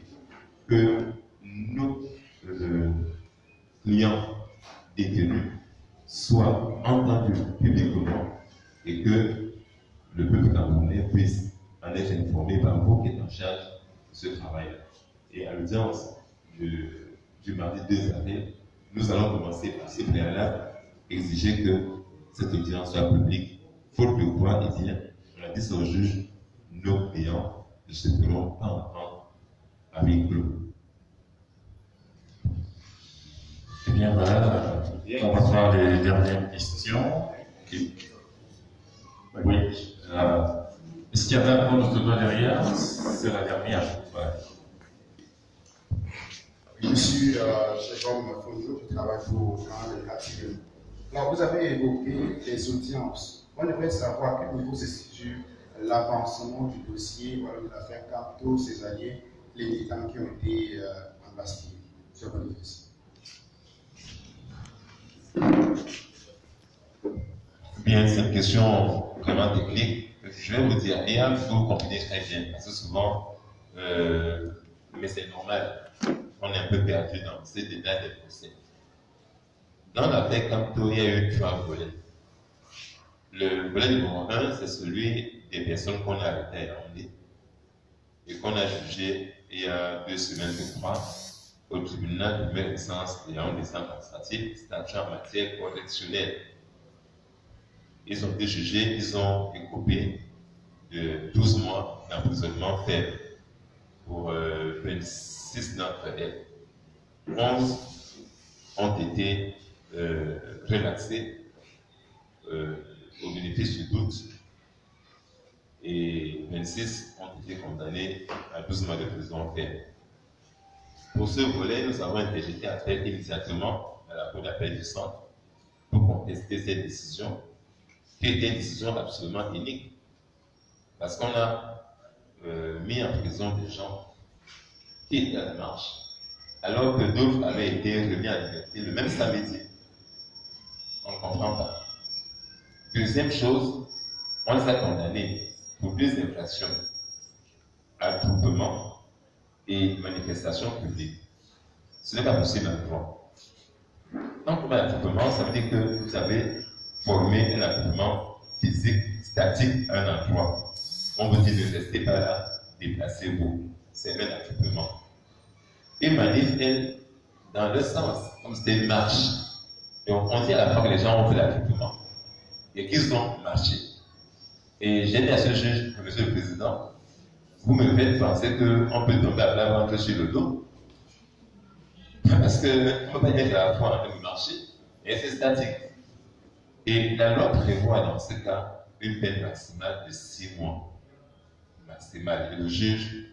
que nos clients détenus soient entendus publiquement et que le peuple camerounais puisse en être informé par vous qui êtes en charge de ce travail-là. Et à l'audience du mardi 2 avril, nous allons commencer par ces préalables, exiger que cette audience soit publique. Faute de quoi, eh bien, on a dit au juge, nos clients ne se feront pas entendre avec clos. Eh bien, voilà, on va voir les dernières questions. Oui. Est-ce qu'il y avait un point de doigt derrière? C'est la dernière. Ouais. Je suis Jérôme Fonjo, je travaille pour le quartier. Alors, vous avez évoqué les audiences. On aimerait savoir à quel niveau se situe l'avancement du dossier de l'affaire Capto, ses alliés, les militants qui ont été en Bastille sur votre dossier. Bien, c'est une question vraiment technique. Je vais vous dire, et il faut comprendre très bien, parce que souvent, mais c'est normal, on est un peu perdu dans ces détails des procès. Dans l'affaire Capto, il y a eu 3 volets. Le volet numéro 1, c'est celui des personnes qu'on a arrêtées à Yaoundé et qu'on a jugées il y a 2 semaines, je crois, au tribunal de première instance de Yaoundé centre administratif, statut en matière correctionnelle. Ils ont été jugés, ils ont écopé de 12 mois d'emprisonnement ferme pour 26 d'entre elles. 11 ont été relaxés au bénéfice du doute et 26 ont été condamnés à 12 mois de prison ferme. Pour ce volet, nous avons interjeté appel immédiatement à la Cour d'appel du centre pour contester cette décision, qui était une décision absolument inique, parce qu'on a mis en prison des gens qui étaient à la marche, alors que d'autres avaient été remis à liberté le même samedi. On ne comprend pas. Deuxième chose, on les a condamnés pour 2 infractions, attroupement et manifestation publique. Ce n'est pas possible en droit. Donc, l'attroupement, ça veut dire que vous avez formé un attroupement physique statique à un endroit. On vous dit ne restez pas là, déplacez-vous. C'est un attroupement. Et manif, elle, dans le sens, comme c'était une marche. Donc, on dit à la fois que les gens ont fait l'attroupement et qu'ils ont marché. Et j'ai dit à ce juge, Monsieur le Président, vous me faites penser qu'on peut tomber à plat ventre sur le dos. Parce qu'on ne peut pas être à la fois en train de marcher et c'est statique. Et la loi prévoit dans ce cas une peine maximale de 6 mois. Maximale. Et le juge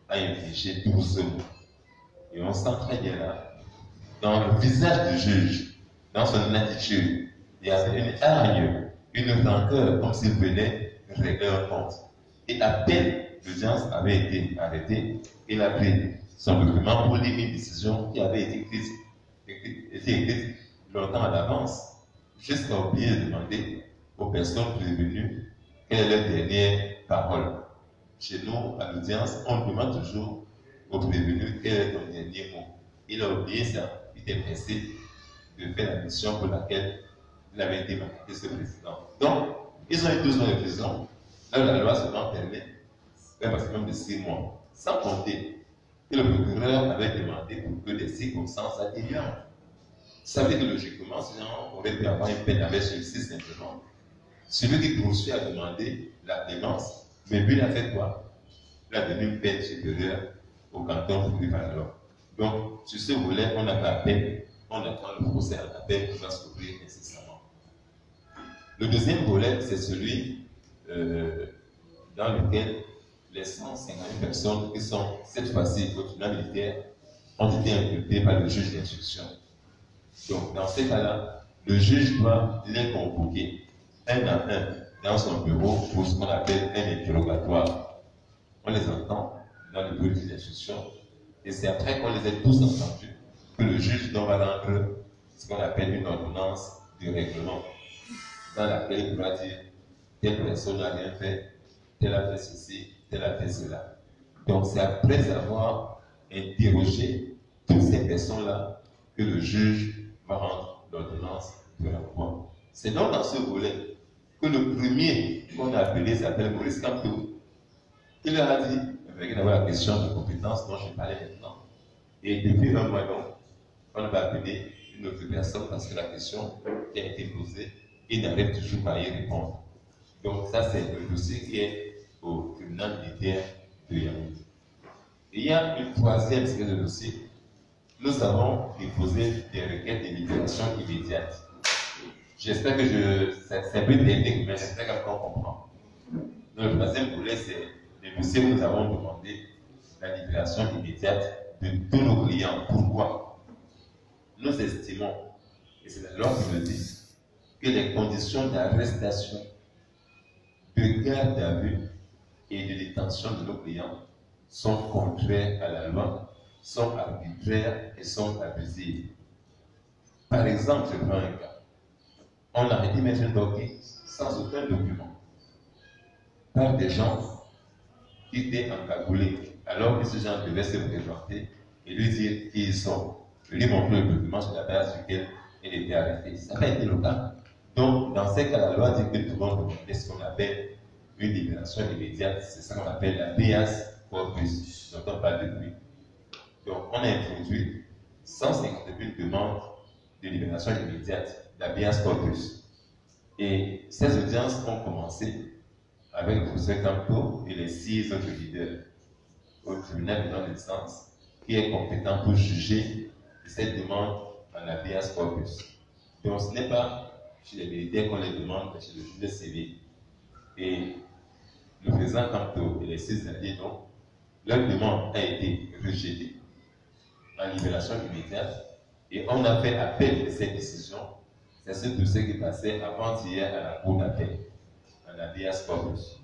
a infligé 12 mois. Et on sent très bien là, dans le visage du juge, dans son attitude, il y avait une hargne, une rancœur, comme s'il venait régler un compte. Et à peine l'audience avait été arrêtée, il a pris son document pour lire une décision qui avait été écrite longtemps à l'avance, jusqu'à oublier de demander aux personnes prévenues quelle est leur dernière parole. Chez nous, à l'audience, on demande toujours aux prévenus quel est ton dernier mot. Il a oublié ça, il était pressé de faire la mission pour laquelle il avait été mandaté ce président. Donc, ils ont eu 12 mois de prison. Là, la loi seulement permet un maximum de 6 mois. Sans compter que le procureur avait demandé pour que des circonstances atténuantes. Ça veut dire que logiquement, ces gens auraient pu avoir une peine avec celui-ci simplement. Celui qui poursuit a demandé la clémence, mais lui, il a fait quoi? Il a donné une peine supérieure au canton pour Valor. Donc, sur ce volet, on n'a pas appel, on attend le procès à l'appel qui va s'ouvrir nécessairement. Le deuxième volet, c'est celui dans lequel les 150 personnes qui sont cette fois-ci au tribunal militaire ont été inculpées par le juge d'instruction. Donc, dans ces cas-là, le juge doit les convoquer un à un dans son bureau pour ce qu'on appelle un interrogatoire. On les entend dans le bureau d'instruction et c'est après qu'on les ait tous entendus que le juge doit rendre ce qu'on appelle une ordonnance de règlement dans laquelle il pourra dire telle personne n'a rien fait, telle a fait ceci, telle a fait cela. Donc c'est après avoir interrogé toutes ces personnes-là que le juge va rendre l'ordonnance de renvoi. C'est donc dans ce volet que le premier qu'on a appelé s'appelle Maurice Kamto. Il leur a dit, avec la question de compétence dont je parlais maintenant, et depuis un mois donc, on va appeler une autre personne parce que la question qui a été posée, il n'arrive toujours pas à y répondre. Donc ça c'est le dossier qui est au tribunal militaire de Yaoundé. Il y a une troisième série de dossiers. Nous avons déposé des requêtes de libération immédiate. J'espère que c'est un peu technique, mais j'espère qu'on comprend. Donc, le troisième volet, c'est les dossiers où nous avons demandé la libération immédiate de tous nos clients. Pourquoi? Nous estimons, et c'est la loi qui le dit, que les conditions d'arrestation, de garde à vue et de détention de nos clients sont contraires à la loi, sont arbitraires et sont abusives. Par exemple, je prends un cas. On a arrêté M. Ndoki sans aucun document par des gens qui étaient encagoulés alors que ces gens devaient se présenter et lui dire qui ils sont, lui montrer le document sur la base duquel il était arrêté. Ça n'a pas été le cas. Donc, dans ces cas, la loi dit que nous devons demander ce qu'on appelle une libération immédiate. C'est ça qu'on appelle la habeas corpus, dont on parle depuis. Donc, on a introduit 151 demandes de libération immédiate, la habeas corpus. Et ces audiences ont commencé avec le professeur Campo et les 6 autres leaders au tribunal de grande instance qui est compétent pour juger cette demande en habeas corpus. Donc, ce n'est pas chez les militaires qu'on les demande, mais chez le juge civil. Et le président Campo et les 6 alliés, donc, leur demande a été rejetée en libération immédiate et on a fait appel de cette décision. C'est ce dossier qui passait avant-hier à la cour d'appel, en habeas corpus.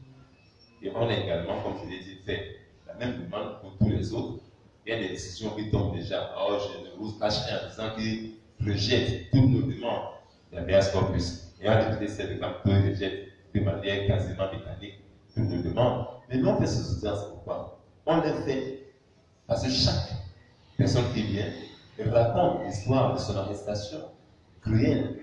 Et on a également, comme je l'ai dit, fait la même demande pour tous les autres. Il y a des décisions qui tombent déjà. Alors, je ne vous cache rien en disant qu'ils rejettent toutes nos demandes d'habeas corpus. Et en réalité, c'est le camp qui rejette de manière quasiment mécanique toutes nos demandes. Mais nous, on fait ces audiences pourquoi? On les fait parce que chaque personne qui vient raconte l'histoire de son arrestation cruelle,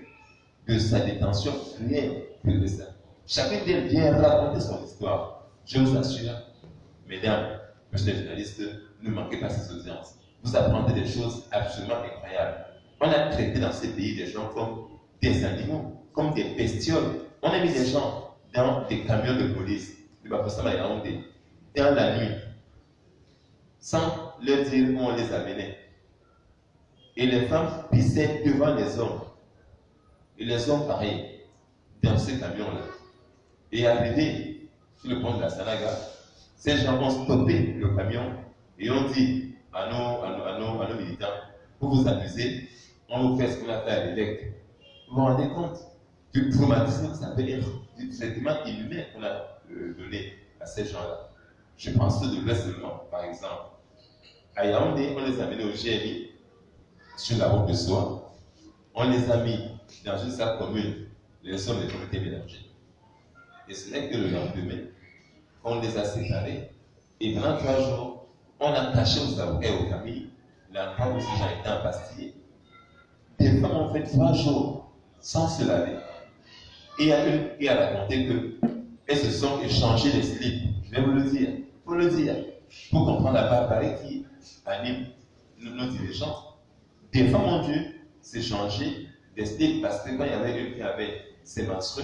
de sa détention cruelle, de ça. Chacun d'elles vient raconter son histoire. Je vous assure, mesdames, monsieur les journalistes, ne manquez pas ces audiences. Vous apprendrez des choses absolument incroyables. On a traité dans ces pays des gens comme des animaux, comme des bestioles. On a mis des gens dans des camions de police, dans la nuit, sans leur dire où on les amenait. Et les femmes pissaient devant les hommes. Et les hommes, pareil, dans ces camions-là. Et arrivés sur le pont de la Sanaga, ces gens ont stoppé le camion et ont dit à nos militants, pour vous amuser, on vous fait ce qu'on appelle à l'électe. Vous vous rendez compte du traumatisme que ça peut être, du traitement inhumain qu'on a donné à ces gens-là. Je pense de l'Ouest seulement, par exemple. À Yaoundé, on les a menés au GMI, sur la route de Soie. On les a mis dans une salle commune, les hommes et les femmes étaient mélangés. Et ce n'est que le lendemain, on les a séparés. Et pendant 3 jours, on a caché aux avocats et aux familles l'endroit où ces gens étaient empastillés. Des femmes ont fait 3 jours sans se laver. Et il y a une qui a raconté qu'elles se sont échangées les slips. Je vais vous le dire. Il faut le dire. Pour comprendre la barbarie qui anime nos dirigeants. Des femmes ont dû s'échanger des slips parce que quand il y avait une qui avait ses menstrues,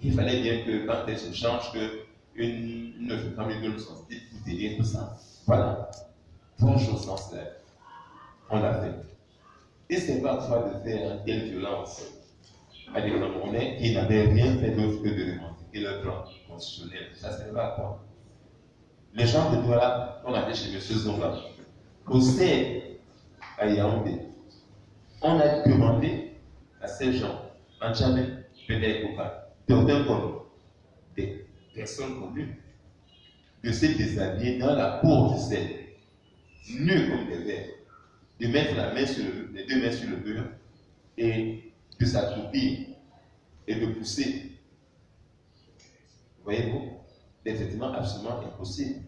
il fallait bien que quand elle s'échange, qu'une autre femme lui donne son slip pour délire tout ça. Voilà. 3 jours sans cela. On l'a fait. Et c'est pas toi de faire une telle violence à des Camerounais qui n'avaient rien fait d'autre que de revendiquer leur plan constitutionnel. Ça servait à quoi? Les gens de Douala, on avait chez M. Zonga, au CED à Yaoundé, on a demandé à ces gens, Anjamé, Pédé Koka, des personnes connues, de se déshabiller dans la cour du CED, nus comme des vers, de mettre les deux mains sur le mur et de s'accroupir et de pousser. Voyez-vous, des traitements absolument impossibles.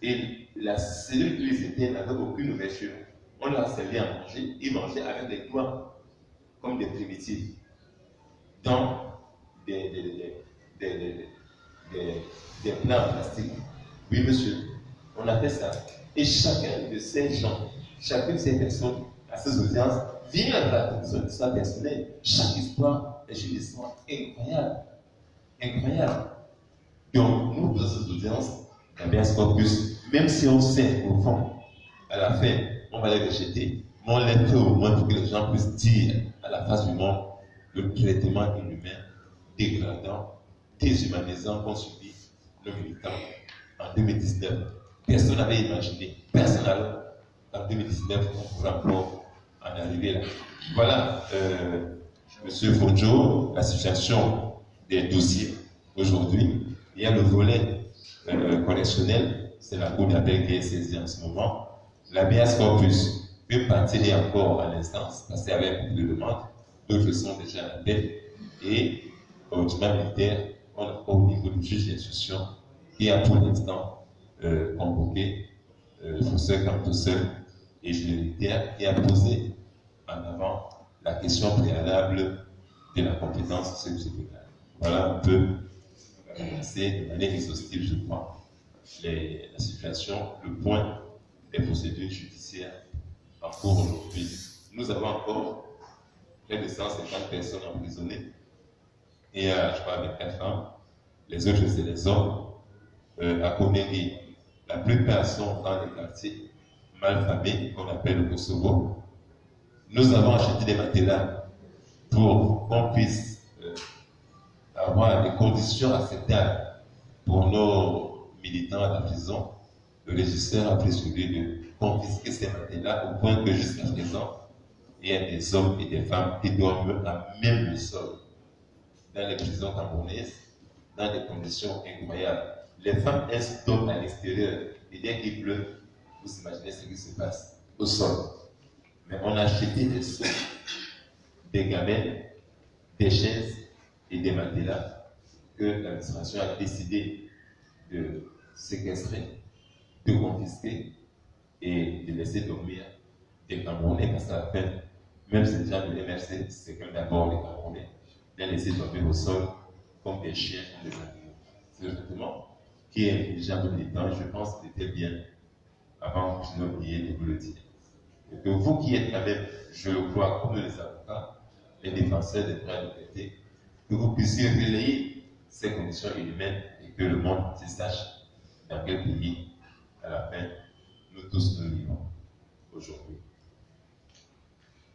Et la cellule où ils étaient n'avait aucune ouverture. On leur servait à manger, ils mangeaient avec des doigts, comme des primitifs, dans des plats en plastique. Oui, monsieur, on a fait ça. Et chacun de ces gens, chacune de ces personnes, à ces audiences, vient raconter son histoire personnelle. Chaque histoire est une histoire incroyable. Incroyable. Donc, nous, dans ces audiences, l'habeas corpus, même si on sait, au fond, à la fin, on va les rejeter, mais on les fait au moins pour que les gens puissent dire à la face du monde le traitement inhumain, dégradant, déshumanisant qu'ont subi nos militants en 2019. Personne n'avait imaginé, personne n'avait en 2019 on pourrait encore en arriver là. Voilà, M. Fodjo, la situation des dossiers aujourd'hui. Il y a le volet correctionnel, c'est la Cour d'appel qui est saisie en ce moment. L'habeas corpus, une partie est encore à l'instance, parce qu'il y avait beaucoup de demandes, d'autres sont déjà à l'appel. Et au tribunal militaire, on a au niveau du juge d'instruction qui a pour l'instant convoqué Fosseur Camtosseur et militaire qui a posé en avant la question préalable de la compétence subsidiaire. Voilà un peu, c'est de manière exhaustive, je crois, la situation, le point des procédures judiciaires en cours aujourd'hui. Nous avons encore près de 150 personnes emprisonnées et je crois avec 4 femmes. Les autres, c'est les hommes. À Koneri, la plupart sont dans des quartiers malfamés qu'on appelle le Kosovo. Nous avons acheté des matelas pour qu'on puisse avoir des conditions acceptables pour nos militants à la prison. Le législateur a pris sur lui de confisquer ces matelas au point que jusqu'à présent, il y a des hommes et des femmes qui dorment à même le sol dans les prisons camerounaises dans des conditions incroyables. Les femmes, elles dorment à l'extérieur et dès qu'il pleut, vous imaginez ce qui se passe au sol. Mais on a acheté des seaux, des gamelles, des chaises et des matelas que l'administration a décidé de séquestrer, de confisquer et de laisser dormir des Camerounais parce qu'à la fin, même ces gens de l'MRC, c'est comme d'abord les Camerounais, les laisser dormir au sol comme des chiens, comme des animaux. C'est le traitement qui est intelligent de militant, je pense qu'il était bien avant que je n'ai oublié de vous le dire. Et que vous qui êtes quand même, je le crois, comme les avocats, les défenseurs des droits de liberté, que vous puissiez relayer ces conditions inhumaines et que le monde se sache dans quel pays, à la fin, nous tous nous vivons aujourd'hui.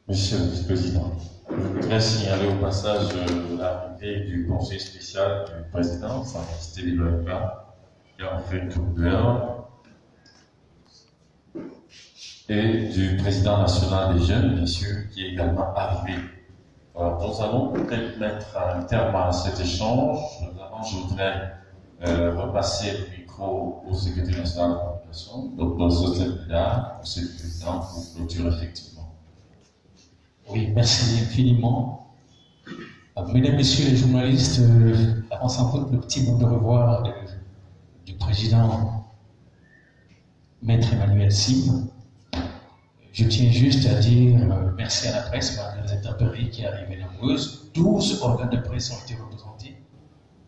Monsieur le vice-président, je voudrais signaler au passage l'arrivée du conseil spécial du président, Sa Majesté Liloïka, qui a fait tout l'heure, et du président national des jeunes, bien sûr, qui est également arrivé. Nous allons peut-être mettre un terme à cet échange. D'abord, je voudrais repasser le micro au secrétaire national de la communication, Dr. Sotel Bidar, monsieur le président, pour clôturer effectivement. Oui, merci infiniment. Mesdames, Messieurs les journalistes, on s'en fout le petit mot de revoir du président Maître Emmanuel Sim. Je tiens juste à dire merci à la presse, malgré les intempéries qui arrivaient nombreuses. 12 organes de presse ont été représentés.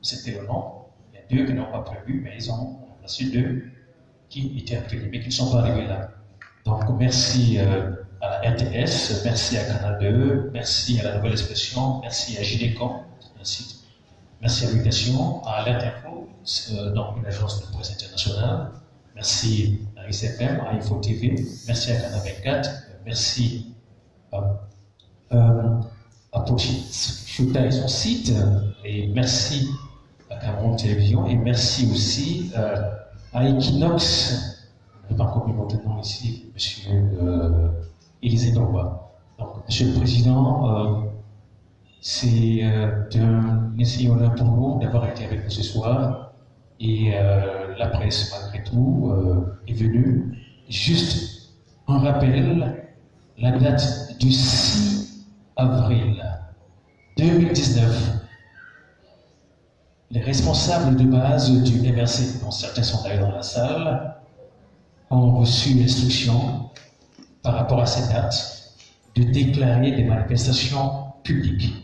C'était le nom. Il y a 2 qui n'ont pas prévu, mais ils ont remplacé 2 qui étaient accrédités, mais qui ne sont pas arrivés là. Donc, merci à la RTS, merci à Canal 2, merci à la Nouvelle Expression, merci à JDCOM, merci à Mutation, à Alert Info, donc une agence de presse internationale, merci à ICFM, à Info TV, merci à Canal 24, merci à Pochit. Chouta et son site, et merci à Cameroun Télévision, et merci aussi à Equinox, je ne vais pas encore mon nom ici, M. Élisée Norba. Donc, Monsieur le Président, c'est un essai honneur pour nous d'avoir été avec nous ce soir, et la presse, malgré tout, est venue. Juste un rappel, la date du 6 avril 2019, les responsables de base du MRC, dont certains sont d'ailleurs dans la salle, ont reçu l'instruction par rapport à cette date de déclarer des manifestations publiques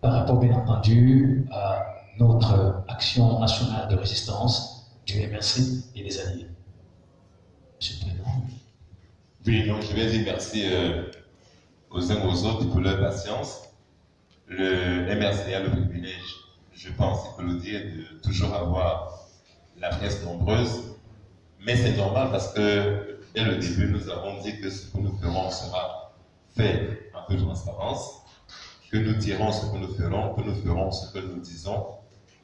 par rapport bien entendu à notre action nationale de résistance du MRC et des Alliés. Monsieur le Président. Oui, donc je vais dire merci aux uns aux autres pour leur patience. Le MRC a le privilège, je pense, il faut le dire, de toujours avoir la presse nombreuse. Mais c'est normal parce que dès le début, nous avons dit que ce que nous ferons sera fait en toute transparence, que nous dirons ce que nous ferons ce que nous disons.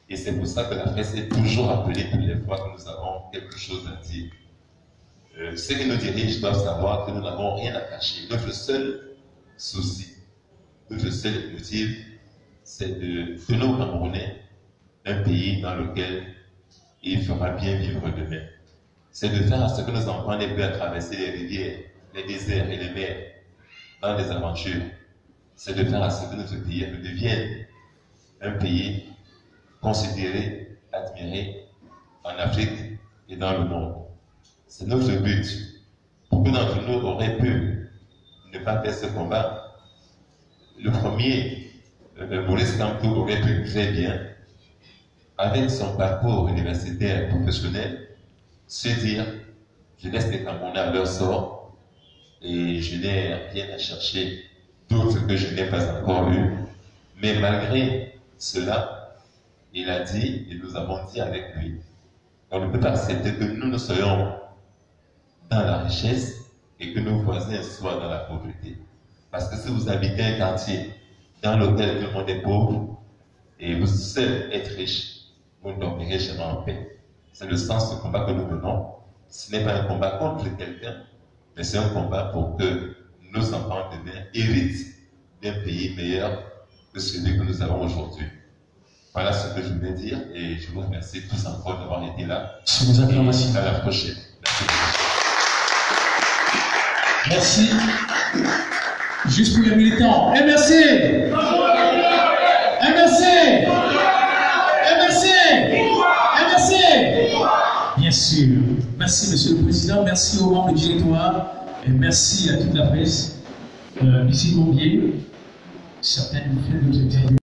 Et c'est pour ça que la presse est toujours appelée toutes les fois que nous avons quelque chose à dire. Ceux qui nous dirigent doivent savoir que nous n'avons rien à cacher. Notre seul souci, notre seul motif, c'est de donner aux Camerounais un pays dans lequel il fera bien vivre demain. C'est de faire à ce que nos enfants n'aient plus à traverser les rivières, les déserts et les mers dans des aventures. C'est de faire à ce que notre pays devienne un pays considéré, admiré en Afrique et dans le monde. C'est notre but. Beaucoup d'entre nous auraient pu ne pas faire ce combat. Le premier, Maurice Kamto, aurait pu très bien, avec son parcours universitaire professionnel, se dire, je laisse les Camerounais à leur sort et je n'ai rien à chercher d'autre que je n'ai pas encore eu. Mais malgré cela, il a dit, et nous avons dit avec lui, on ne peut pas accepter que nous soyons dans la richesse et que nos voisins soient dans la pauvreté. Parce que si vous habitez un quartier dans lequel tout le monde est pauvre et vous seul êtes riche, vous ne dormirez jamais en paix. C'est le sens du combat que nous menons. Ce n'est pas un combat contre quelqu'un, mais c'est un combat pour que nos enfants demain héritent d'un pays meilleur que celui que nous avons aujourd'hui. Voilà ce que je voulais dire et je vous remercie tous encore d'avoir été là. Et à la prochaine. Merci. Juste pour les militants. MRC! MRC! MRC! MRC! Bien sûr. Merci, Monsieur le Président. Merci aux membres du directoire. Et merci à toute la presse. Ici, Combier. Certaines nous font notre interview.